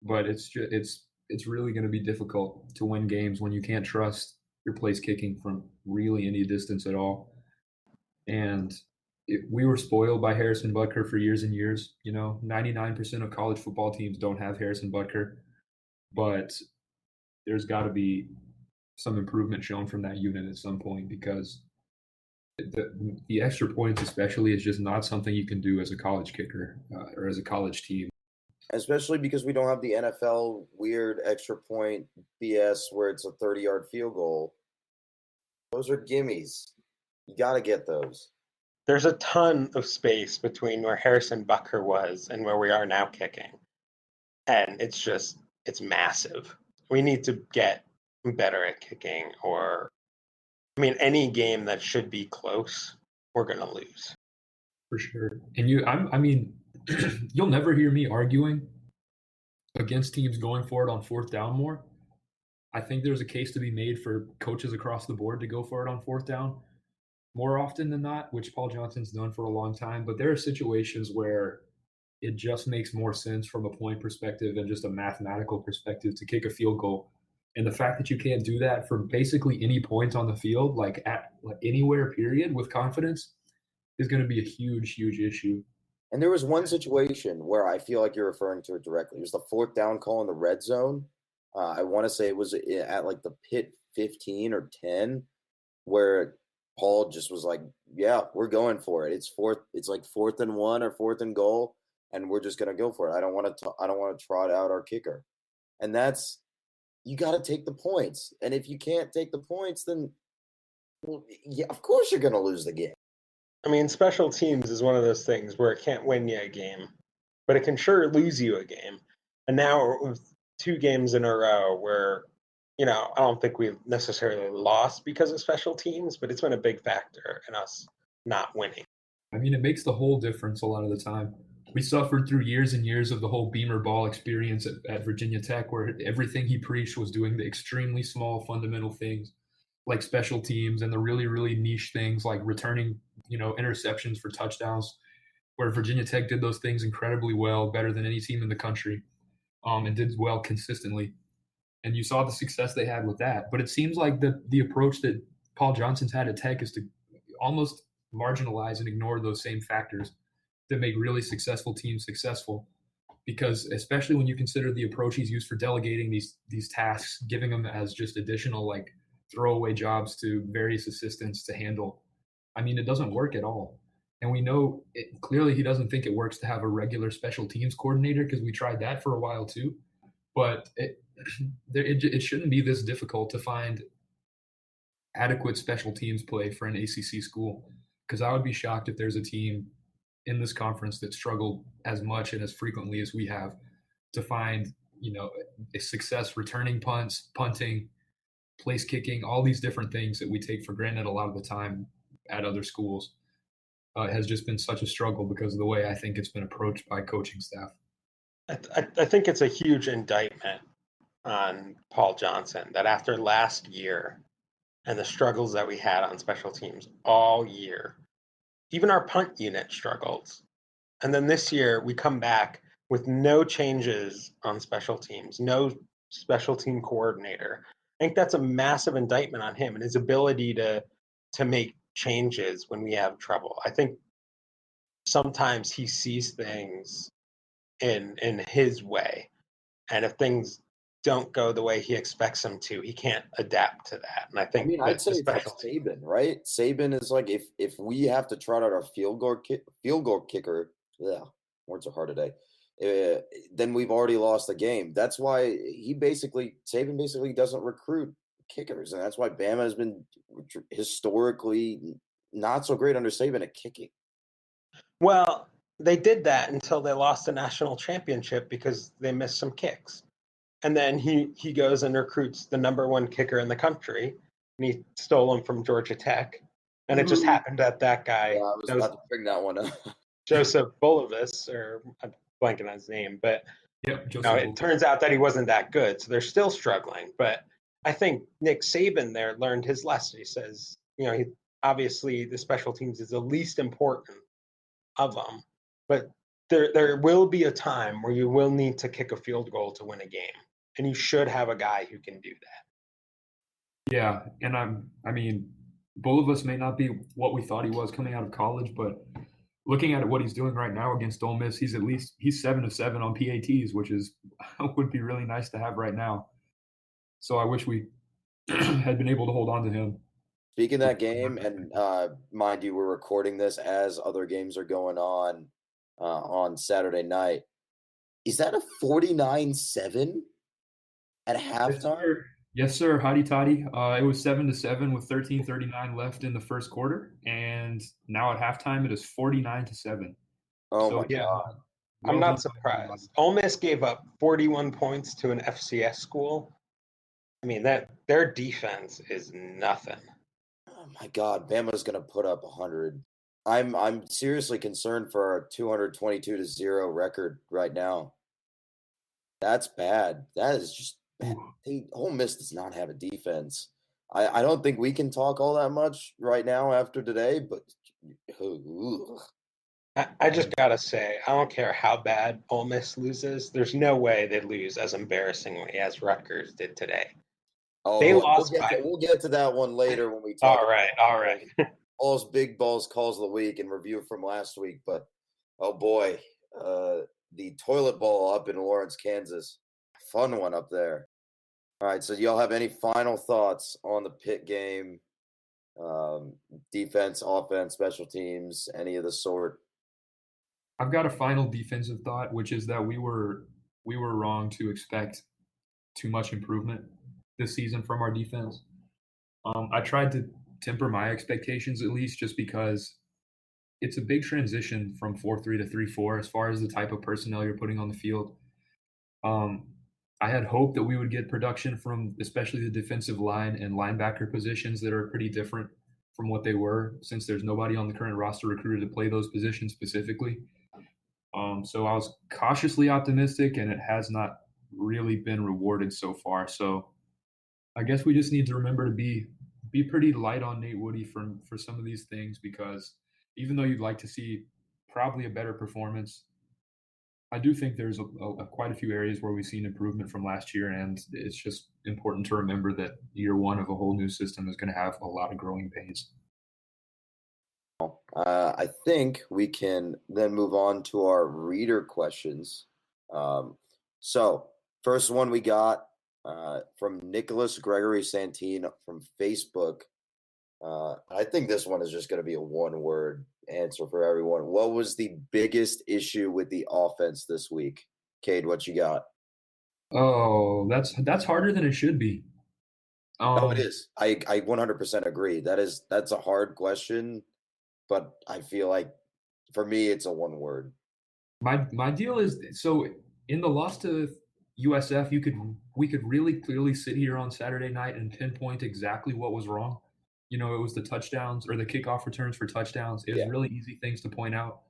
But it's really going to be difficult to win games when you can't trust your place kicking from really any distance at all. And we were spoiled by Harrison Butker for years and years. 99% of college football teams don't have Harrison Butker, but there's got to be some improvement shown from that unit at some point, because the extra points especially is just not something you can do as a college kicker or as a college team. Especially because we don't have the NFL weird extra point BS where it's a 30-yard field goal. Those are gimmies. You got to get those. There's a ton of space between where Harrison Butker was and where we are now kicking. And it's massive. We need to get better at kicking, or I mean, any game that should be close, we're going to lose. For sure. And I mean, you'll never hear me arguing against teams going for it on fourth down more. I think there's a case to be made for coaches across the board to go for it on fourth down more often than not, which Paul Johnson's done for a long time. But there are situations where it just makes more sense from a point perspective and just a mathematical perspective to kick a field goal. And the fact that you can't do that for basically any point on the field, like at anywhere, period, with confidence, is going to be a huge, huge issue. And there was one situation where I feel like you're referring to it directly. It was the fourth down call in the red zone. I want to say it was at like the Pitt 15 or 10, where Paul just was like, "Yeah, we're going for it. It's fourth. It's like 4th and 1 or 4th and goal, and we're just gonna go for it. I don't want to trot out our kicker." And that's, you got to take the points. And if you can't take the points, then well, yeah, of course you're gonna lose the game. I mean, special teams is one of those things where it can't win you a game, but it can sure lose you a game. And now with 2 games in a row where, I don't think we necessarily lost because of special teams, but it's been a big factor in us not winning. I mean, it makes the whole difference a lot of the time. We suffered through years and years of the whole Beamer ball experience at Virginia Tech, where everything he preached was doing the extremely small fundamental things like special teams and the really, really niche things like returning, interceptions for touchdowns, where Virginia Tech did those things incredibly well, better than any team in the country, and did well consistently. And you saw the success they had with that. But it seems like the approach that Paul Johnson's had at Tech is to almost marginalize and ignore those same factors that make really successful teams successful. Because especially when you consider the approach he's used for delegating these tasks, giving them as just additional like throwaway jobs to various assistants to handle. I mean, it doesn't work at all. And we know clearly he doesn't think it works to have a regular special teams coordinator, because we tried that for a while too. But it shouldn't be this difficult to find adequate special teams play for an ACC school, because I would be shocked if there's a team in this conference that struggled as much and as frequently as we have to find, a success returning punts, punting, place kicking, all these different things that we take for granted a lot of the time at other schools. Has just been such a struggle because of the way I think it's been approached by coaching staff. I think it's a huge indictment on Paul Johnson that after last year and the struggles that we had on special teams all year, even our punt unit struggles. And then this year we come back with no changes on special teams, no special team coordinator. I think that's a massive indictment on him and his ability to make changes when we have trouble. I think sometimes he sees things in his way, and if things don't go the way he expects them to, he can't adapt to that. And I think I'd say it's like Saban, right? Saban is like, if we have to trot out our field goal kicker, yeah, words are hard today. Then we've already lost the game. That's why Saban basically doesn't recruit kickers, and that's why Bama has been historically not so great under Saban at kicking. Well, they did that until they lost the national championship because they missed some kicks. And then he goes and recruits the number 1 kicker in the country, and he stole him from Georgia Tech. And it just happened that guy. Yeah, I was about to bring that one up. Joseph Bolivis, or I'm blanking on his name, but it turns out that he wasn't that good. So they're still struggling. But I think Nick Saban there learned his lesson. He says, obviously the special teams is the least important of them, but there will be a time where you will need to kick a field goal to win a game, and you should have a guy who can do that. Yeah, and I mean, Bolivis may not be what we thought he was coming out of college, but looking at what he's doing right now against Ole Miss, he's 7 of 7 on PATs, which would be really nice to have right now. So I wish we had been able to hold on to him. Speaking of that game, and mind you, we're recording this as other games are going on Saturday night. Is that a 49-7 at halftime? Yes, sir. Hotty toddy. It was 7-7 with 13:39 left in the first quarter, and now at halftime it is 49-7. Oh my God! I'm not surprised. Ole Miss gave up 41 points to an FCS school. I mean, that their defense is nothing. Oh my God, Bama's gonna put up 100. I'm seriously concerned for our 222-0 record right now. That's bad. That is just bad. Ole Miss does not have a defense. I don't think we can talk all that much right now after today, but ugh. I just gotta say, I don't care how bad Ole Miss loses. There's no way they lose as embarrassingly as Rutgers did today. Oh They boy, lost by. we'll get to that one later when we talk. All right. All's big balls calls of the week and review from last week. But oh boy, the toilet bowl up in Lawrence, Kansas, fun one up there. All right, so y'all have any final thoughts on the Pitt game? Defense, offense, special teams, any of the sort? I've got a final defensive thought, which is that we were wrong to expect too much improvement this season from our defense. I tried to temper my expectations at least, just because it's a big transition from 4-3 to 3-4 as far as the type of personnel you're putting on the field. I had hoped that we would get production from especially the defensive line and linebacker positions that are pretty different from what they were, since there's nobody on the current roster recruited to play those positions specifically. So I was cautiously optimistic, and it has not really been rewarded so far. So I guess we just need to remember to be pretty light on Nate Woody for some of these things, because even though you'd like to see probably a better performance, I do think there's quite a few areas where we've seen improvement from last year, and it's just important to remember that year one of a whole new system is going to have a lot of growing pains. I think we can then move on to our reader questions. So first one we got from Nicholas Gregory Santine from Facebook. I think this one is just going to be a one-word answer for everyone. What was the biggest issue with the offense this week? Cade, what you got? Oh, that's harder than it should be. No, it is. I 100% agree. That's a hard question, but I feel like for me it's a one word. My deal is, so in the loss to USF, we could really clearly sit here on Saturday night and pinpoint exactly what was wrong. You know, it was the touchdowns or the kickoff returns for touchdowns. It was really easy things to point out.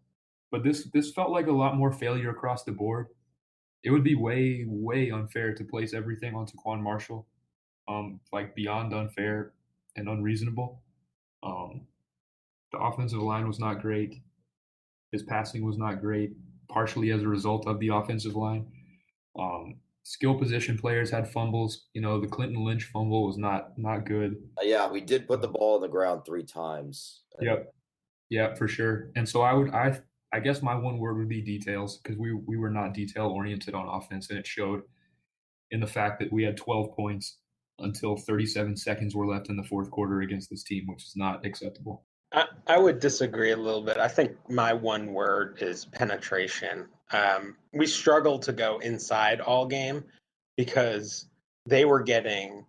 But this felt like a lot more failure across the board. It would be way, way unfair to place everything on Taquan Marshall, like beyond unfair and unreasonable. The offensive line was not great. His passing was not great, partially as a result of the offensive line. Skill position players had fumbles. You know, the Clinton Lynch fumble was not good. Yeah, we did put the ball on the ground 3 times. Yeah, for sure. And so I guess my one word would be details, because we were not detail oriented on offense, and it showed in the fact that we had 12 points until 37 seconds were left in the fourth quarter against this team, which is not acceptable. I would disagree a little bit. I think my one word is penetration. We struggled to go inside all game because they were getting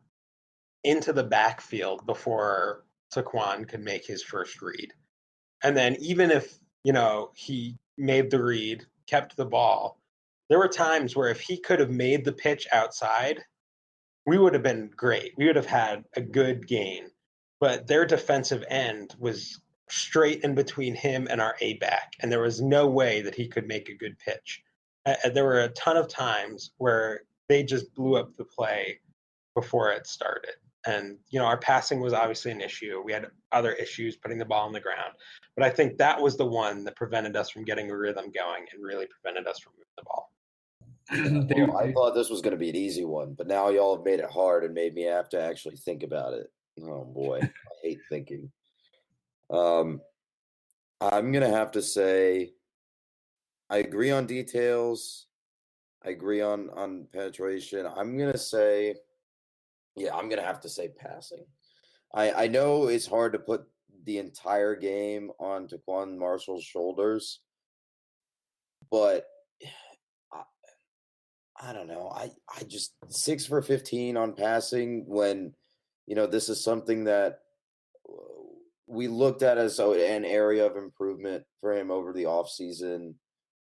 into the backfield before Taquan could make his first read. And then even if, he made the read, kept the ball, there were times where if he could have made the pitch outside, we would have been great. We would have had a good gain. But their defensive end was straight in between him and our A-back, and there was no way that he could make a good pitch. There were a ton of times where they just blew up the play before it started. And, our passing was obviously an issue. We had other issues putting the ball on the ground. But I think that was the one that prevented us from getting a rhythm going and really prevented us from moving the ball. Well, I thought this was going to be an easy one, but now y'all have made it hard and made me have to actually think about it. Oh boy, I hate thinking. I'm gonna have to say I agree on details. I agree on penetration. I'm gonna say, I'm gonna have to say passing. I know it's hard to put the entire game on Taquan Marshall's shoulders, but I don't know. I just 6 for 15 on passing when this is something that we looked at as an area of improvement for him over the offseason,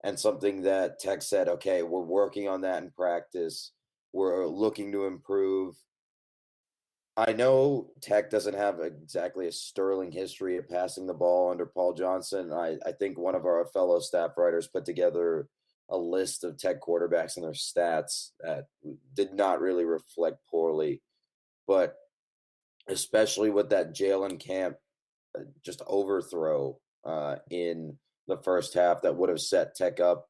and something that Tech said, okay, we're working on that in practice. We're looking to improve. I know Tech doesn't have exactly a sterling history of passing the ball under Paul Johnson. I think one of our fellow staff writers put together a list of Tech quarterbacks and their stats that did not really reflect poorly. But especially with that Jalen Camp just overthrow in the first half that would have set Tech up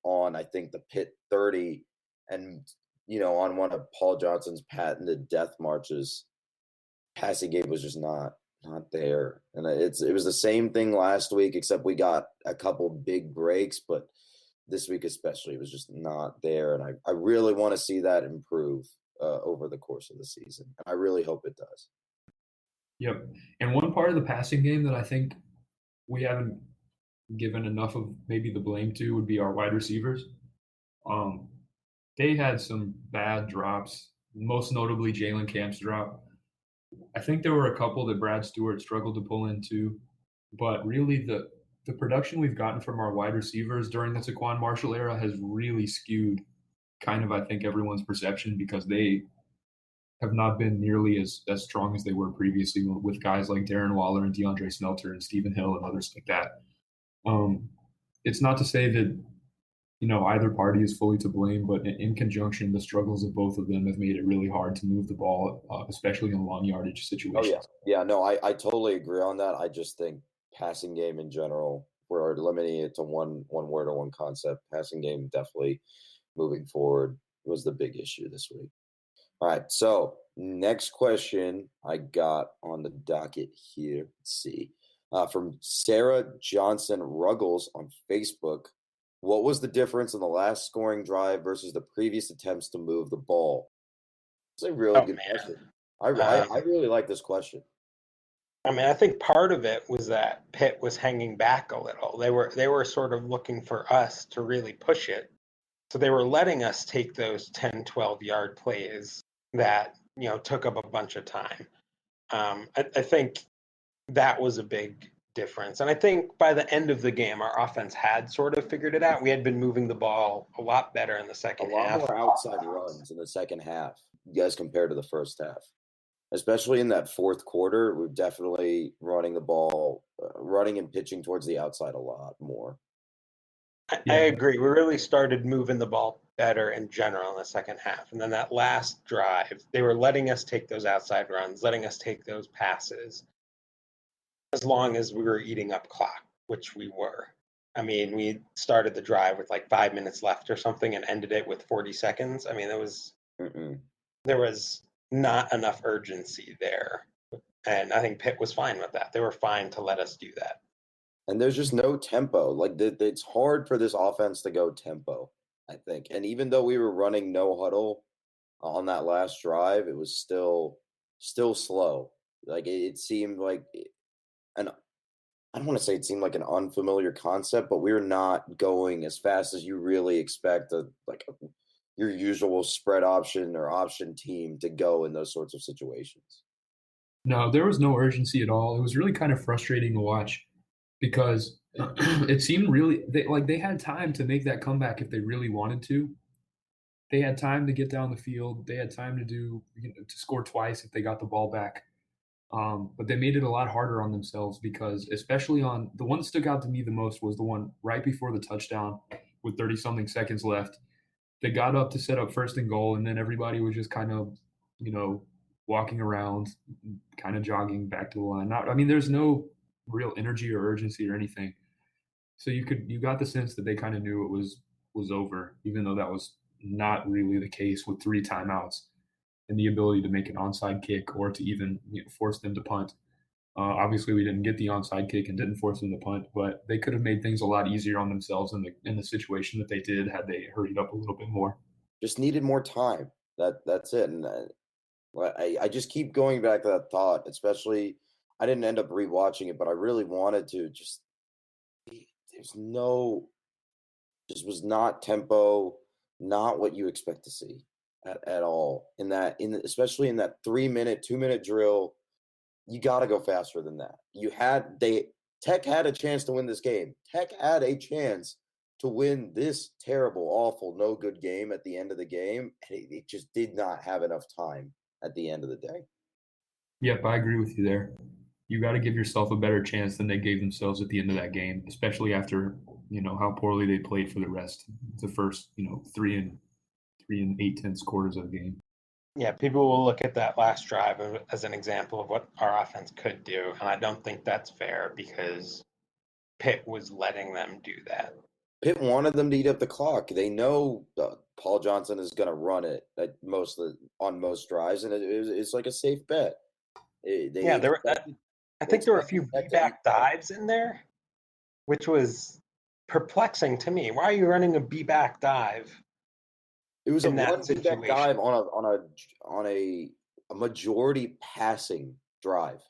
on, I think, the Pitt 30 and, on one of Paul Johnson's patented death marches. Passing game was just not there. And it was the same thing last week, except we got a couple big breaks, but this week especially, it was just not there. And I really want to see that improve over the course of the season. I really hope it does. Yep. And one part of the passing game that I think we haven't given enough of maybe the blame to would be our wide receivers. They had some bad drops, most notably Jalen Camp's drop. I think there were a couple that Brad Stewart struggled to pull into, but really the production we've gotten from our wide receivers during the Taquan Marshall era has really skewed kind of, I think, everyone's perception because they have not been nearly as strong as they were previously with guys like Darren Waller and DeAndre Smelter and Stephen Hill and others like that. It's not to say that, either party is fully to blame, but in conjunction, the struggles of both of them have made it really hard to move the ball, especially in long yardage situations. Oh, yeah. Yeah, no, I totally agree on that. I just think passing game in general, we're limiting it to one word or one concept. Passing game definitely moving forward was the big issue this week. All right, so next question I got on the docket here. Let's see. From Sarah Johnson Ruggles on Facebook. What was the difference in the last scoring drive versus the previous attempts to move the ball? It's a really good question. I really like this question. I think part of it was that Pitt was hanging back a little. They were sort of looking for us to really push it. So they were letting us take those 10, 12-yard plays that, took up a bunch of time. I think that was a big difference. And I think by the end of the game, our offense had sort of figured it out. We had been moving the ball a lot better in the second half. A lot more outside runs in the second half, as compared to the first half. Especially in that fourth quarter, we're definitely running the ball, running and pitching towards the outside a lot more. I agree. We really started moving the ball better in general in the second half. And then that last drive, they were letting us take those outside runs, letting us take those passes as long as we were eating up clock, which we were. I mean, we started the drive with like 5 minutes left or something and ended it with 40 seconds. I mean, there was not enough urgency there. And I think Pitt was fine with that. They were fine to let us do that. And there's just no tempo. Like, it's hard for this offense to go tempo, I think. And even though we were running no huddle on that last drive, it was still slow. Like, it seemed like I don't want to say it seemed like an unfamiliar concept, but we're not going as fast as you really expect your usual spread option or option team to go in those sorts of situations. No, there was no urgency at all. It was really kind of frustrating to watch because it seemed really they had time to make that comeback if they really wanted to. They had time to get down the field. They had time to score twice if they got the ball back. But they made it a lot harder on themselves because, especially on the one that stuck out to me the most was the one right before the touchdown with 30-something seconds left. They got up to set up first and goal, and then everybody was just kind of, walking around, kind of jogging back to the line. There's no real energy or urgency or anything. So you got the sense that they kind of knew it was over, even though that was not really the case with 3 timeouts and the ability to make an onside kick or to even force them to punt. Obviously, we didn't get the onside kick and didn't force them to punt, but they could have made things a lot easier on themselves in the situation that they did had they hurried up a little bit more. Just needed more time. That's it. And I just keep going back to that thought, especially I didn't end up rewatching it, but I really wanted to just was not tempo, not what you expect to see at all especially in that 3-minute, 2-minute drill. You got to go faster than that. Tech had a chance to win this game. Tech had a chance to win this terrible, awful, no good game at the end of the game. And it just did not have enough time at the end of the day. Yep, I agree with you there. You got to give yourself a better chance than they gave themselves at the end of that game, especially after how poorly they played for the rest, the first 3 and 8/10 quarters of the game. Yeah, people will look at that last drive as an example of what our offense could do, and I don't think that's fair because Pitt was letting them do that. Pitt wanted them to eat up the clock. They know Paul Johnson is going to run it on most drives, and it's like a safe bet. Yeah, I think there were a few back dives in there, which was perplexing to me. Why are you running a B-back dive? It was a in that one back situation? dive on a majority passing drive.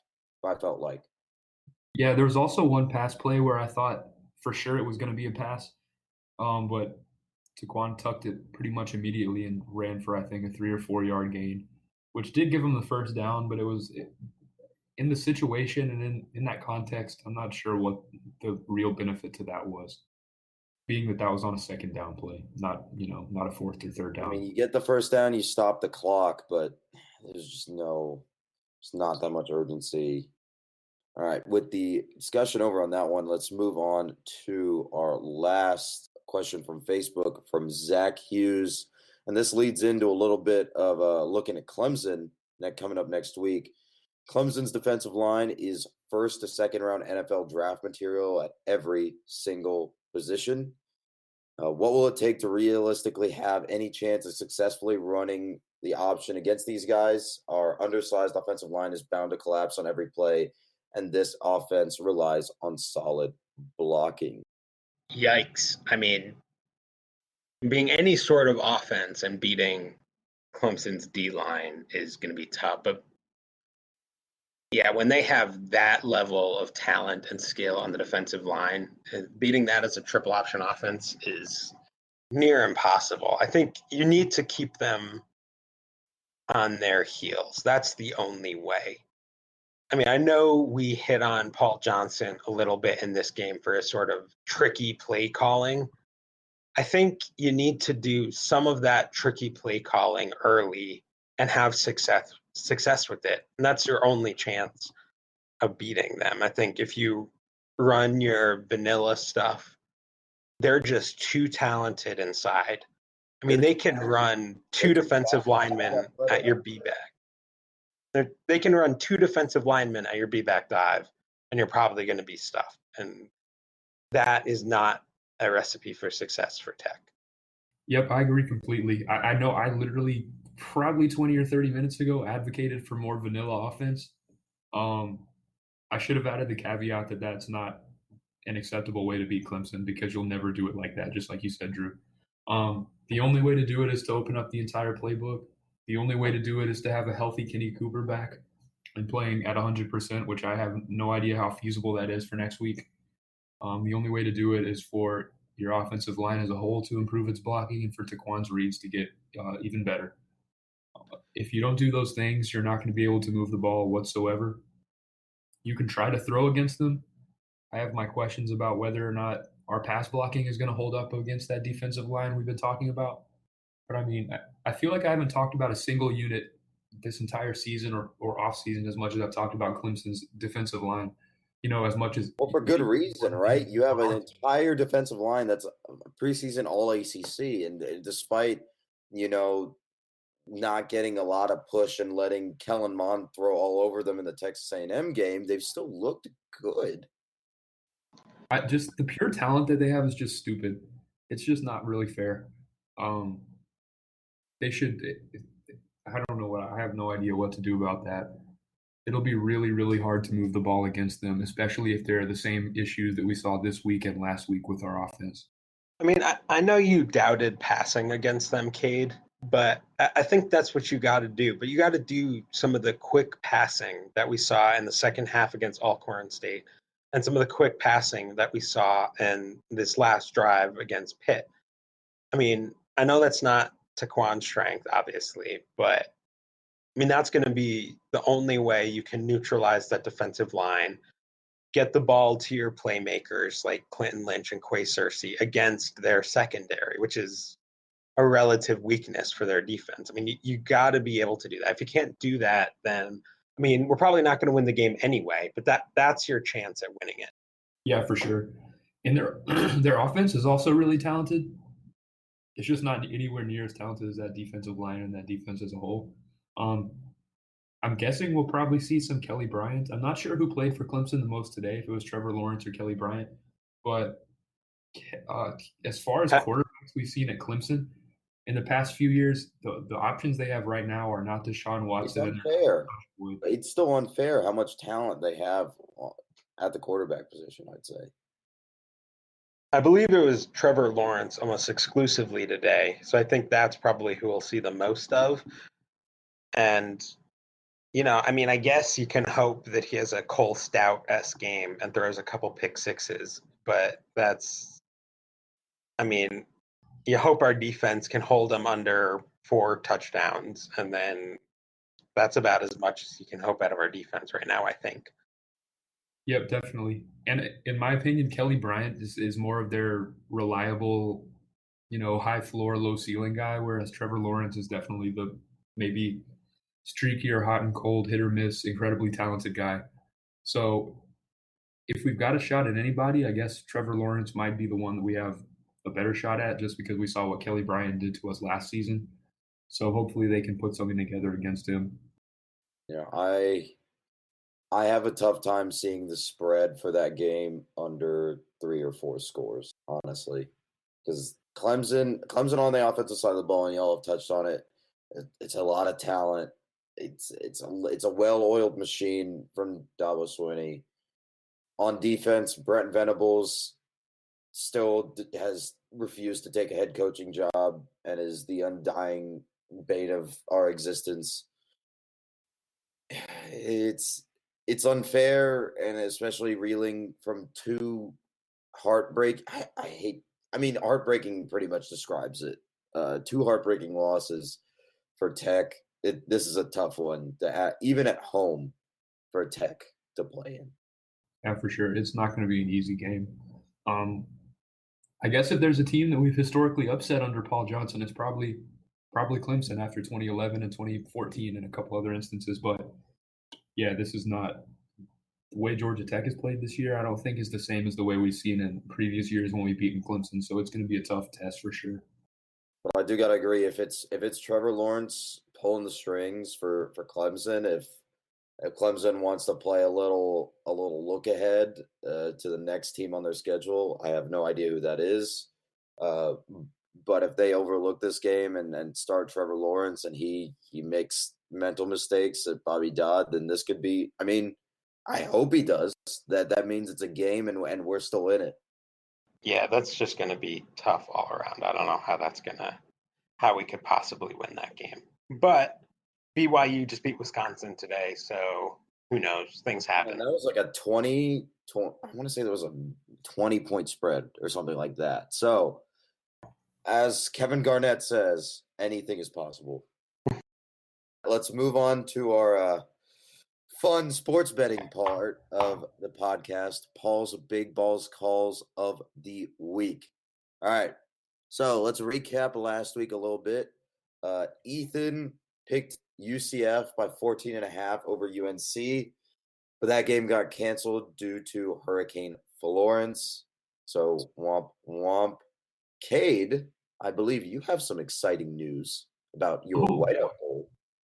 I felt like. Yeah, there was also one pass play where I thought for sure it was going to be a pass, but Taquan tucked it pretty much immediately and ran for I think a 3 or 4 yard gain, which did give him the first down. But in the situation and in that context, I'm not sure what the real benefit to that was, being that was on a second down play, not a fourth or third down. I mean, you get the first down, you stop the clock, but there's just it's not that much urgency. All right, with the discussion over on that one, let's move on to our last question from Facebook from Zach Hughes. And this leads into a little bit of looking at Clemson coming up next week. Clemson's defensive line is first to second round NFL draft material at every single position. What will it take to realistically have any chance of successfully running the option against these guys? Our undersized offensive line is bound to collapse on every play, and this offense relies on solid blocking. Yikes. I mean, being any sort of offense and beating Clemson's D-line is going to be tough. But yeah, when they have that level of talent and skill on the defensive line, beating that as a triple option offense is near impossible. I think you need to keep them on their heels. That's the only way. I mean, I know we hit on Paul Johnson a little bit in this game for his sort of tricky play calling. I think you need to do some of that tricky play calling early and have success with it. And that's your only chance of beating them. I think if you run your vanilla stuff, they're just too talented inside. I mean, they can run two defensive linemen at your B-back. They can run two defensive linemen at your B-back dive, and you're probably going to be stuffed. And that is not a recipe for success for Tech. Yep, I agree completely. I know I literally probably 20 or 30 minutes ago advocated for more vanilla offense. I should have added the caveat that that's not an acceptable way to beat Clemson because you'll never do it like that, just like you said, Drew. The only way to do it is to open up the entire playbook. The only way to do it is to have a healthy Kenny Cooper back and playing at 100%, which I have no idea how feasible that is for next week. The only way to do it is for your offensive line as a whole to improve its blocking and for Taquan's reads to get even better. If you don't do those things, you're not going to be able to move the ball whatsoever. You can try to throw against them. I have my questions about whether or not our pass blocking is going to hold up against that defensive line we've been talking about. But I mean, I feel like I haven't talked about a single unit this entire season or off season as much as I've talked about Clemson's defensive line. As much as for good reason, right? You have an entire defensive line that's a preseason All ACC, and despite not getting a lot of push and letting Kellen Mond throw all over them in the Texas A&M game, they've still looked good. Just the pure talent that they have is just stupid. It's just not really fair. They should. I don't know I have no idea what to do about that. It'll be really, really hard to move the ball against them, especially if they're the same issues that we saw this week and last week with our offense. I mean, I know you doubted passing against them, Cade, but I think that's what you got to do. But you got to do some of the quick passing that we saw in the second half against Alcorn State and some of the quick passing that we saw in this last drive against Pitt. I mean, I know that's not Taquan's strength, obviously, but I mean, that's going to be the only way you can neutralize that defensive line, get the ball to your playmakers like Clinton Lynch and Quay Searcy against their secondary, which is a relative weakness for their defense. I mean, you got to be able to do that. If you can't do that, then I mean, we're probably not going to win the game anyway, but that's your chance at winning it. Yeah, for sure. And their offense is also really talented. It's just not anywhere near as talented as that defensive line and that defense as a whole. I'm guessing we'll probably see some Kelly Bryant. I'm not sure who played for Clemson the most today, if it was Trevor Lawrence or Kelly Bryant. But as far as quarterbacks we've seen at Clemson in the past few years, the options they have right now are not Deshaun Watson. It's unfair. It's still unfair how much talent they have at the quarterback position, I'd say. I believe it was Trevor Lawrence almost exclusively today. So I think that's probably who we'll see the most of. And, I mean, I guess you can hope that he has a Cole Stout-esque game and throws a couple pick sixes. But you hope our defense can hold him under 4 touchdowns. And then that's about as much as you can hope out of our defense right now, I think. Yep, definitely. And in my opinion, Kelly Bryant is more of their reliable, high floor, low ceiling guy, whereas Trevor Lawrence is definitely the maybe streakier, hot and cold, hit or miss, incredibly talented guy. So if we've got a shot at anybody, I guess Trevor Lawrence might be the one that we have a better shot at, just because we saw what Kelly Bryant did to us last season. So hopefully they can put something together against him. I have a tough time seeing the spread for that game under 3 or 4 scores, honestly, because Clemson on the offensive side of the ball, and y'all have touched on it. It's a lot of talent. It's a well-oiled machine from Dabo Swinney. On defense, Brent Venables still has refused to take a head coaching job and is the undying bane of our existence. It's unfair, and especially reeling from 2 heartbreaking pretty much describes it. 2 heartbreaking losses for Tech. This is a tough one even at home for Tech to play in. Yeah, for sure. It's not going to be an easy game. I guess if there's a team that we've historically upset under Paul Johnson, it's probably Clemson after 2011 and 2014 and a couple other instances. But yeah, this is not the way Georgia Tech has played this year. I don't think is the same as the way we've seen in previous years when we've beaten Clemson. So it's going to be a tough test for sure. But I do gotta agree, if it's Trevor Lawrence pulling the strings for Clemson, if Clemson wants to play a little look ahead to the next team on their schedule, I have no idea who that is. But if they overlook this game and start Trevor Lawrence and he makes mental mistakes at Bobby Dodd, then this could be. I mean, I hope he does. That means it's a game and we're still in it. Yeah, that's just going to be tough all around. I don't know how we could possibly win that game. But BYU just beat Wisconsin today, so who knows? Things happen. And that was like a 20 I want to say there was a 20-point spread or something like that. So, as Kevin Garnett says, anything is possible. Let's move on to our fun sports betting part of the podcast, Paul's Big Balls Calls of the Week. All right, so let's recap last week a little bit. Ethan picked UCF by 14.5 over UNC, but that game got canceled due to Hurricane Florence. So womp womp. Cade, I believe you have some exciting news about your whiteout bowl.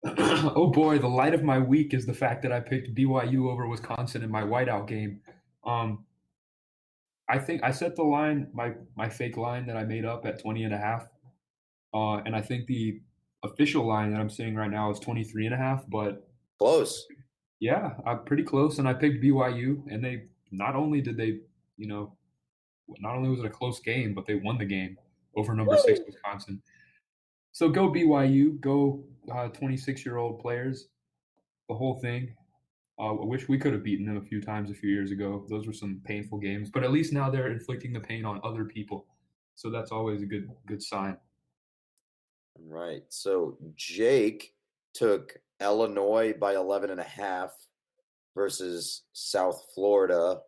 Oh boy, the light of my week is the fact that I picked BYU over Wisconsin in my whiteout game. I think I set the line, my fake line that I made up at 20.5. And I think the official line that I'm seeing right now is 23.5, but close. Yeah, I'm pretty close. And I picked BYU, and they not only was it a close game, but they won the game over number 6 Wisconsin. So go BYU, go 26-year-old players, the whole thing. I wish we could have beaten them a few times a few years ago. Those were some painful games, but at least now they're inflicting the pain on other people. So that's always a good sign. Right. So Jake took Illinois by 11.5 versus South Florida.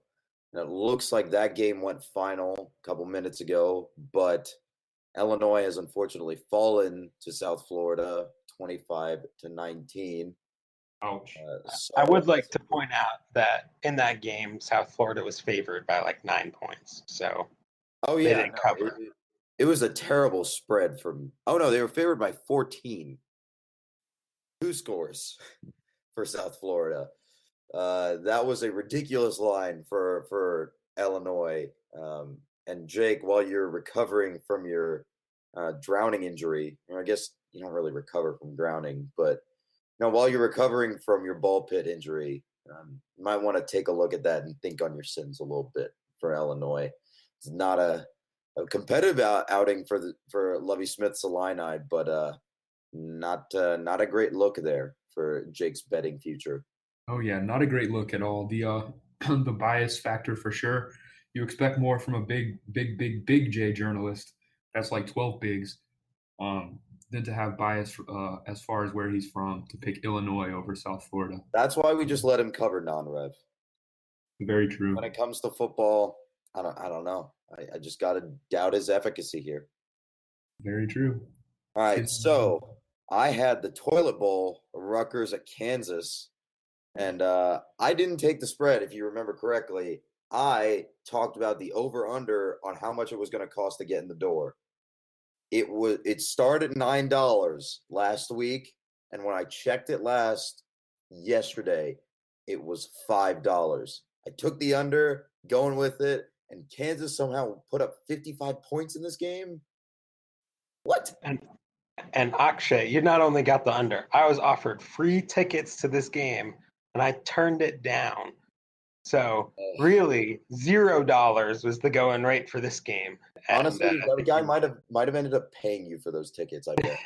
And it looks like that game went final a couple minutes ago, but Illinois has unfortunately fallen to South Florida 25-19. Ouch. I would like to point out that in that game, South Florida was favored by like 9 points. So they didn't cover. It was a terrible spread from. Oh no, they were favored by 14. 2 scores for South Florida. That was a ridiculous line for Illinois. And Jake, while you're recovering from your drowning injury, or I guess you don't really recover from drowning, but while you're recovering from your ball pit injury, you might want to take a look at that and think on your sins a little bit for Illinois. It's not a competitive outing for Lovie Smith's Illini, but not a great look there for Jake's betting future. Oh yeah, not a great look at all. The the bias factor for sure. You expect more from a big J journalist. That's like 12 bigs. Than to have bias as far as where he's from to pick Illinois over South Florida. That's why we just let him cover non-rev. Very true. When it comes to football, I don't know. I just got to doubt his efficacy here. Very true. All right, so I had the toilet bowl, Rutgers at Kansas, and I didn't take the spread, if you remember correctly. I talked about the over-under on how much it was going to cost to get in the door. It started at $9 last week, and when I checked it yesterday, it was $5. I took the under, going with it, and Kansas somehow put up 55 points in this game. What? And Akshay, you not only got the under, I was offered free tickets to this game, and I turned it down. So really, $0 was the going rate for this game. And, honestly, that guy might have ended up paying you for those tickets, I bet.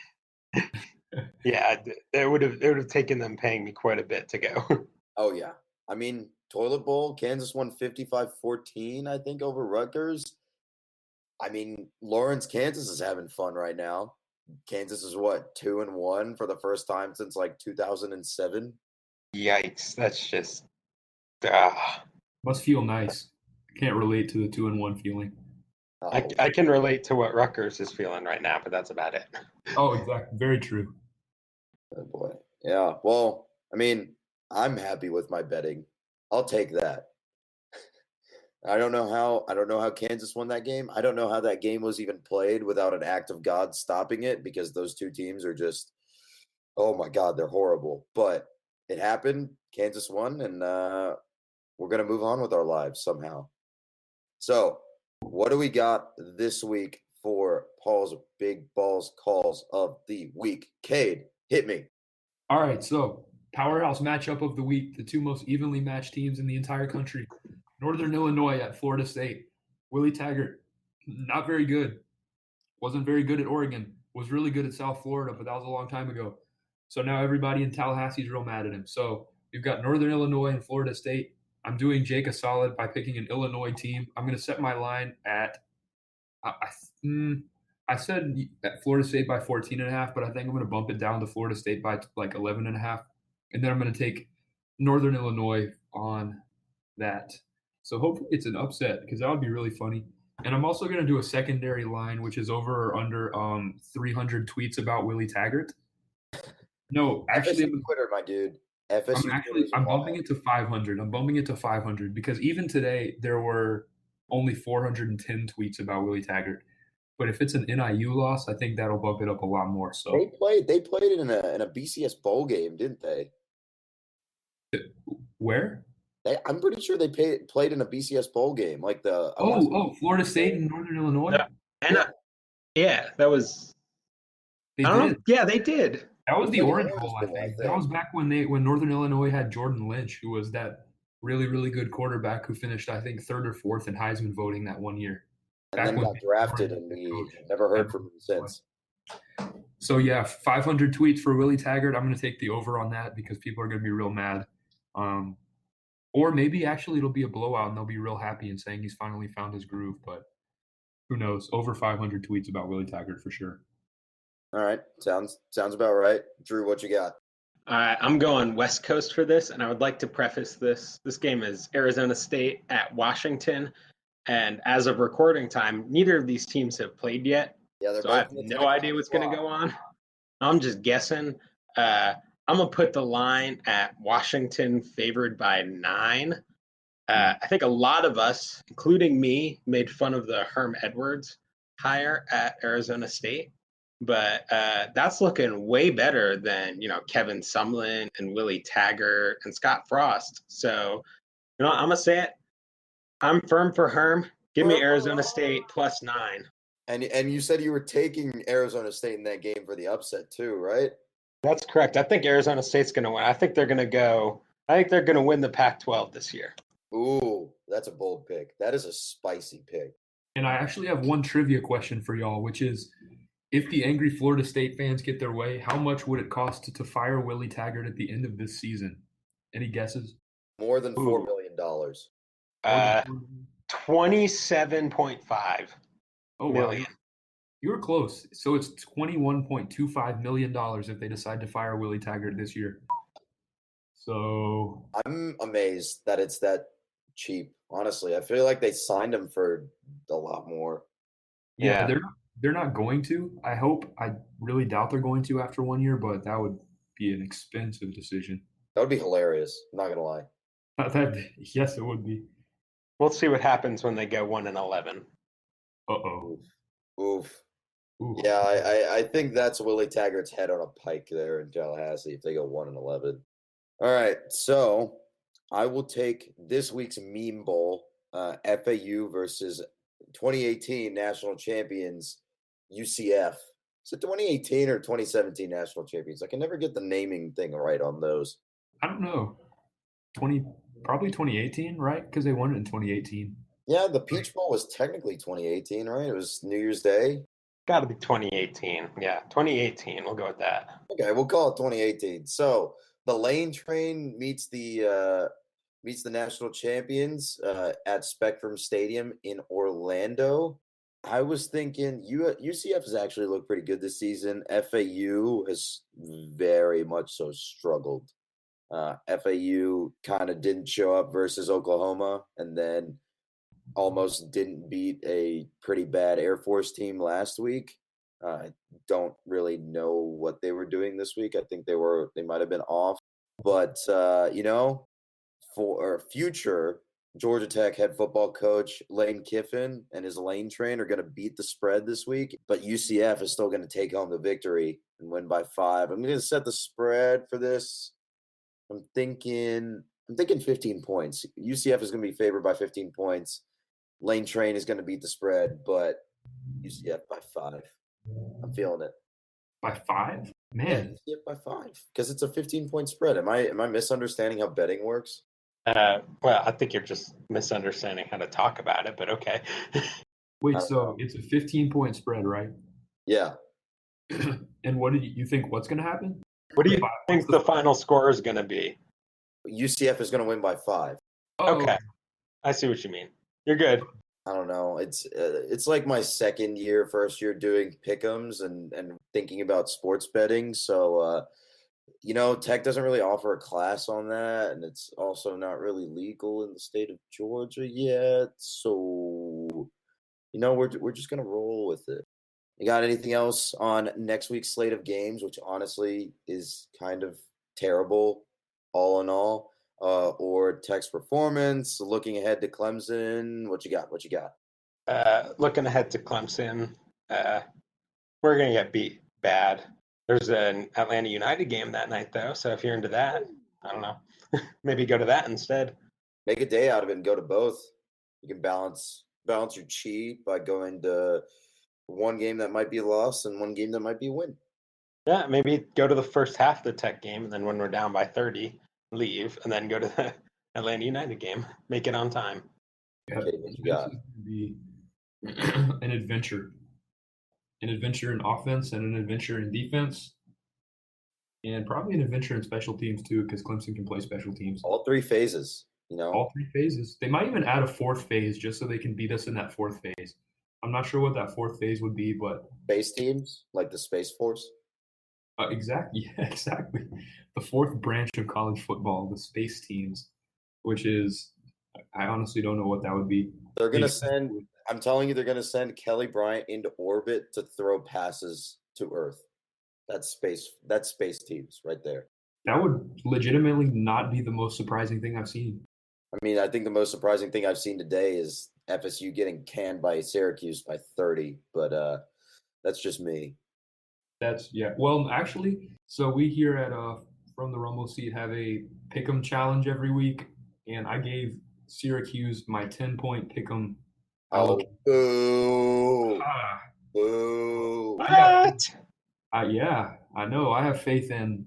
Yeah, it would have taken them paying me quite a bit to go. Oh yeah, I mean, toilet bowl, Kansas won 55-14, I think, over Rutgers. I mean, Lawrence, Kansas is having fun right now. Kansas is what, 2-1 for the first time since like 2007. Yikes! That's just. Must feel nice. I can't relate to the 2-1 feeling. I can relate to what Rutgers is feeling right now, but that's about it. Oh, exactly. Very true. Oh boy. Yeah. Well, I mean, I'm happy with my betting. I'll take that. I don't know how Kansas won that game. I don't know how that game was even played without an act of God stopping it, because those two teams are just, oh my God, they're horrible. But it happened. Kansas won, and we're going to move on with our lives somehow. So, what do we got this week for Paul's Big Balls Calls of the Week? Cade, hit me. All right, so powerhouse matchup of the week, the two most evenly matched teams in the entire country. Northern Illinois at Florida State. Willie Taggart, not very good. Wasn't very good at Oregon. Was really good at South Florida, but that was a long time ago. So now everybody in Tallahassee is real mad at him. So you've got Northern Illinois and Florida State. I'm doing Jake a solid by picking an Illinois team. I'm going to set my line at I said at Florida State by 14.5, but I think I'm going to bump it down to Florida State by like 11.5. And then I'm going to take Northern Illinois on that. So hopefully it's an upset, because that would be really funny. And I'm also going to do a secondary line, which is over or under 300 tweets about Willie Taggart. No, actually, FSU Twitter, my dude. I'm bumping it to 500. I'm bumping it to 500 because even today there were only 410 tweets about Willie Taggart. But if it's an NIU loss, I think that'll bump it up a lot more. So they played it in a BCS bowl game, didn't they? Where? I'm pretty sure they played in a BCS bowl game, like the. Florida State and Northern Illinois. Yeah, that was. They did. Yeah, they did. That was the Orange Bowl, I think. That was back when Northern Illinois had Jordan Lynch, who was that really, really good quarterback who finished, I think, 3rd or 4th in Heisman voting that one year. And then got drafted, and we never heard from him since. So, yeah, 500 tweets for Willie Taggart. I'm going to take the over on that because people are going to be real mad. Or maybe actually it'll be a blowout and they'll be real happy and saying he's finally found his groove. But who knows? Over 500 tweets about Willie Taggart for sure. All right. Sounds about right. Drew, what you got? All right, I'm going West Coast for this, and I would like to preface this. This game is Arizona State at Washington, and as of recording time, neither of these teams have played yet. Yeah, so I have no idea what's going to go on. I'm just guessing. I'm going to put the line at Washington favored by 9. I think a lot of us, including me, made fun of the Herm Edwards hire at Arizona State. But that's looking way better than, Kevin Sumlin and Willie Taggart and Scott Frost. So, I'm going to say it. I'm firm for Herm. Give me Arizona State plus 9. And you said you were taking Arizona State in that game for the upset too, right? That's correct. I think Arizona State's going to win. I think they're going to win the Pac-12 this year. Ooh, that's a bold pick. That is a spicy pick. And I actually have one trivia question for y'all, which is, if the angry Florida State fans get their way, how much would it cost to fire Willie Taggart at the end of this season? Any guesses? More than $4 million. 27.5 million. Wow. You were close. So it's $21.25 million if they decide to fire Willie Taggart this year. So I'm amazed that it's that cheap. Honestly, I feel like they signed him for a lot more. Yeah. They're not going to. I hope. I really doubt they're going to after 1 year, but that would be an expensive decision. That would be hilarious. I'm not gonna lie. Yes, it would be. We'll see what happens when they go 1-11. Uh-oh. Oof. Yeah, I think that's Willie Taggart's head on a pike there in Tallahassee if they go 1-11. All right, so I will take this week's meme bowl, FAU versus 2018 national champions UCF. Is it 2018 or 2017 national champions? I can never get the naming thing right on those. I don't know. Probably 2018, right? Because they won it in 2018. Yeah, the Peach Bowl was technically 2018, right? It was New Year's Day. Got to be 2018. Yeah, 2018. We'll go with that. Okay, we'll call it 2018. So the Lane Train meets the national champions at Spectrum Stadium in Orlando. I was thinking UCF has actually looked pretty good this season. FAU has very much so struggled. FAU kind of didn't show up versus Oklahoma, and then almost didn't beat a pretty bad Air Force team last week. I don't really know what they were doing this week. I think they might have been off. But for future Georgia Tech head football coach Lane Kiffin and his Lane Train are going to beat the spread this week, but UCF is still going to take home the victory and win by 5. I'm going to set the spread for this. I'm thinking 15 points. UCF is going to be favored by 15 points. Lane Train is going to beat the spread, but UCF by 5. I'm feeling it. By 5? Man. Yeah, UCF by 5 because it's a 15-point spread. Am I misunderstanding how betting works? Well, I think you're just misunderstanding how to talk about it, but okay. Wait, so it's a 15-point spread, right? Yeah. And what did you think? What's going to happen? What do you think the final score is going to be? UCF is going to win by 5. Oh. Okay, I see what you mean. You're good. I don't know. It's like my first year doing pick'ems and thinking about sports betting. So, Tech doesn't really offer a class on that, and it's also not really legal in the state of Georgia yet. So, we're just gonna roll with it. You got anything else on next week's slate of games, which honestly is kind of terrible, all in all? Or Tech's performance, looking ahead to Clemson. What you got? Looking ahead to Clemson, we're going to get beat bad. There's an Atlanta United game that night, though, so if you're into that, I don't know, maybe go to that instead. Make a day out of it and go to both. You can balance your chi by going to one game that might be a loss and one game that might be a win. Yeah, maybe go to the first half of the Tech game, and then when we're down by 30, leave, and then go to the Atlanta United game. Make it on time. Yeah, Okay, what you got? This is going to be an adventure. An adventure in offense and an adventure in defense. And probably an adventure in special teams, too, because Clemson can play special teams. All 3 phases, All 3 phases. They might even add a 4th phase just so they can beat us in that 4th phase. I'm not sure what that 4th phase would be, but... Space teams, like the Space Force? Exactly. Yeah, exactly. The 4th branch of college football, the space teams, which is... I honestly don't know what that would be. They're going to send... I'm telling you, they're going to send Kelly Bryant into orbit to throw passes to Earth. That's space teams right there. That would legitimately not be the most surprising thing I've seen. I mean, I think the most surprising thing I've seen today is FSU getting canned by Syracuse by 30, but that's just me. Well, actually, so we here at From the Rumble Seat have a pick'em challenge every week, and I gave Syracuse my 10-point pick'em. Oh, boo. Ah, Boo. What? yeah, I know. I have faith in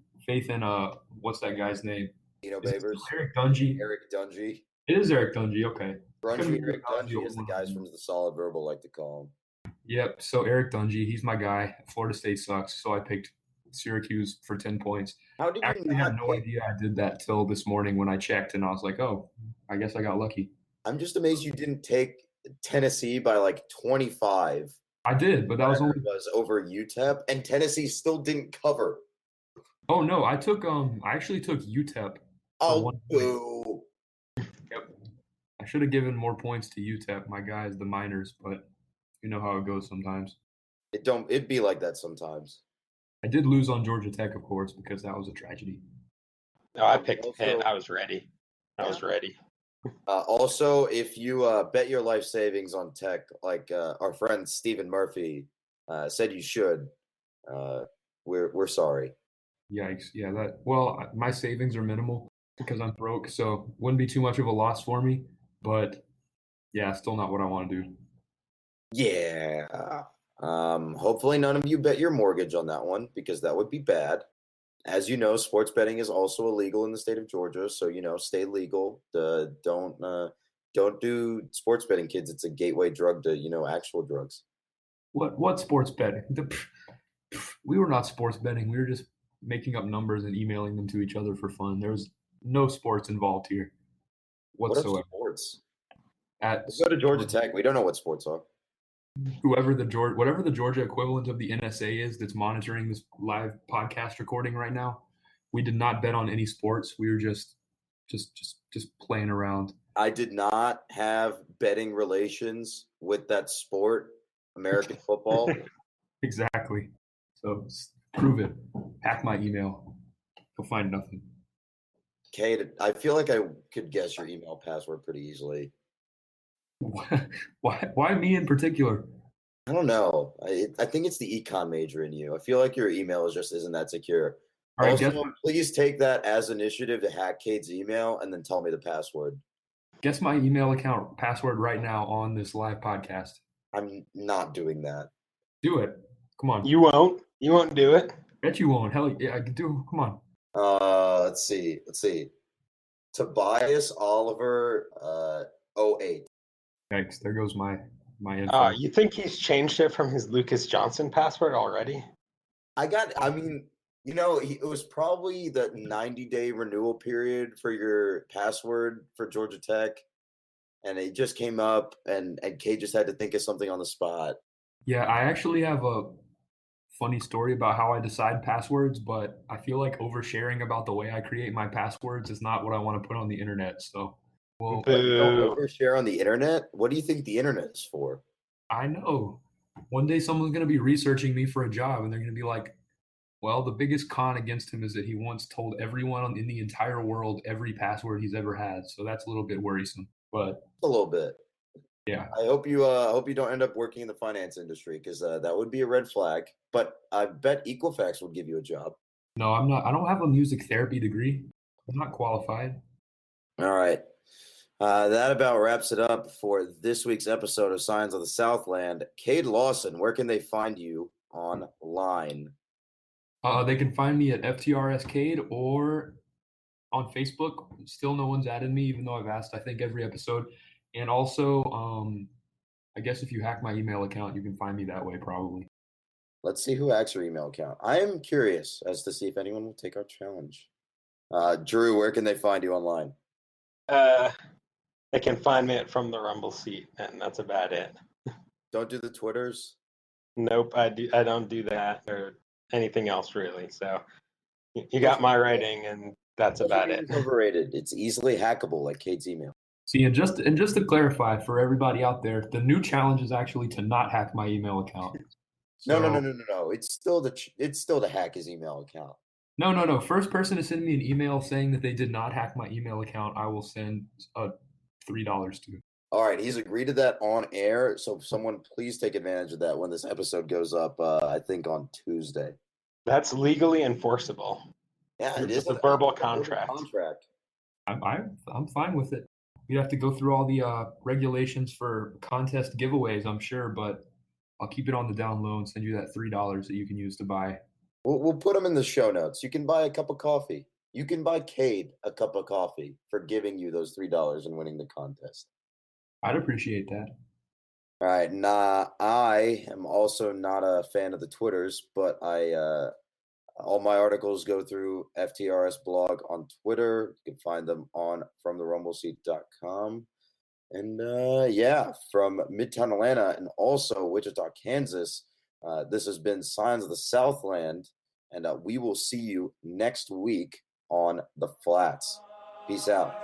what's that guy's name? Dino Is it still Babers. Eric Dungy. Eric Dungy. It is Eric Dungy. Okay. Grungy Eric Dungy, as the guys from the Solid Verbal like to call him. Yep. So Eric Dungy, he's my guy. Florida State sucks, so I picked Syracuse for 10 points. How did I you actually not had no idea I did that till this morning when I checked, and I was like, oh, I guess I got lucky. I'm just amazed you didn't take Tennessee by like 25. I did, but that was only over UTEP, and Tennessee still didn't cover. Oh no, I actually took UTEP. Oh, boo. Yep. I should have given more points to UTEP, my guys, the Miners, but you know how it goes sometimes. It'd be like that sometimes. I did lose on Georgia Tech, of course, because that was a tragedy. No, I picked Pitt. I was ready. Also, if you bet your life savings on Tech, like our friend Stephen Murphy said you should, we're sorry. Yikes! Yeah, my savings are minimal because I'm broke, so wouldn't be too much of a loss for me. But yeah, still not what I want to do. Yeah. Hopefully none of you bet your mortgage on that one because that would be bad. As you know, sports betting is also illegal in the state of Georgia, so stay legal. Don't do sports betting, kids. It's a gateway drug to actual drugs. What sports betting? We were not sports betting. We were just making up numbers and emailing them to each other for fun. There was no sports involved here whatsoever. What are sports? Let's go to Georgia Tech. We don't know what sports are. Whatever the Georgia equivalent of the NSA is that's monitoring this live podcast recording right now, we did not bet on any sports. We were just playing around. I did not have betting relations with that sport, American football. Exactly. So prove it. Hack my email. You'll find nothing. Cade, I feel like I could guess your email password pretty easily. Why me in particular? I don't know. I think it's the econ major in you. I feel like your email isn't that secure. All right, also, please take that as initiative to hack Cade's email and then tell me the password. Guess my email account password right now on this live podcast. I'm not doing that. Do it. Come on. You won't. You won't do it. Bet you won't. Hell yeah, I can do. Come on. Let's see. Tobias Oliver 08. Thanks. There goes my info. You think he's changed it from his Lucas Johnson password already? It was probably the 90-day renewal period for your password for Georgia Tech, and it just came up, and Cade just had to think of something on the spot. Yeah, I actually have a funny story about how I decide passwords, but I feel like oversharing about the way I create my passwords is not what I want to put on the internet, so... Well, don't overshare on the internet? What do you think the internet is for? I know. One day someone's going to be researching me for a job, and they're going to be like, well, the biggest con against him is that he once told everyone in the entire world every password he's ever had. So that's a little bit worrisome. But a little bit. Yeah. I hope you don't end up working in the finance industry because that would be a red flag. But I bet Equifax would give you a job. No, I'm not. I don't have a music therapy degree. I'm not qualified. All right. That about wraps it up for this week's episode of Scions of the Southland. Cade Lawson, where can they find you online? They can find me at FTRS Cade or on Facebook. Still no one's added me, even though I've asked, I think, every episode. And also, I guess if you hack my email account, you can find me that way, probably. Let's see who hacks your email account. I am curious as to see if anyone will take our challenge. Drew, where can they find you online? They can find me at From the Rumble Seat, and that's about it. Don't do the Twitters? Nope, I don't do that or anything else really. So you got my writing, and that's about it. Overrated. It's easily hackable, like Cade's email. See, and just to clarify for everybody out there, the new challenge is actually to not hack my email account. So, no. It's still to hack his email account. No. First person to send me an email saying that they did not hack my email account, I will send $3 to. All right, he's agreed to that on air. So someone please take advantage of that when this episode goes up, I think on Tuesday. That's legally enforceable. Yeah, it It's is a verbal contract. I'm fine with it. You'd have to go through all the regulations for contest giveaways, I'm sure, but I'll keep it on the down low and send you that $3 that you can use to buy. We'll put them in the show notes. You can buy a cup of coffee. You can buy Cade a cup of coffee for giving you those $3 and winning the contest. I'd appreciate that. All right. I am also not a fan of the Twitters, but all my articles go through FTRS blog on Twitter. You can find them on fromtherumbleseat.com. And from Midtown Atlanta and also Wichita, Kansas, this has been Signs of the Southland, and we will see you next week on the Flats. Peace out.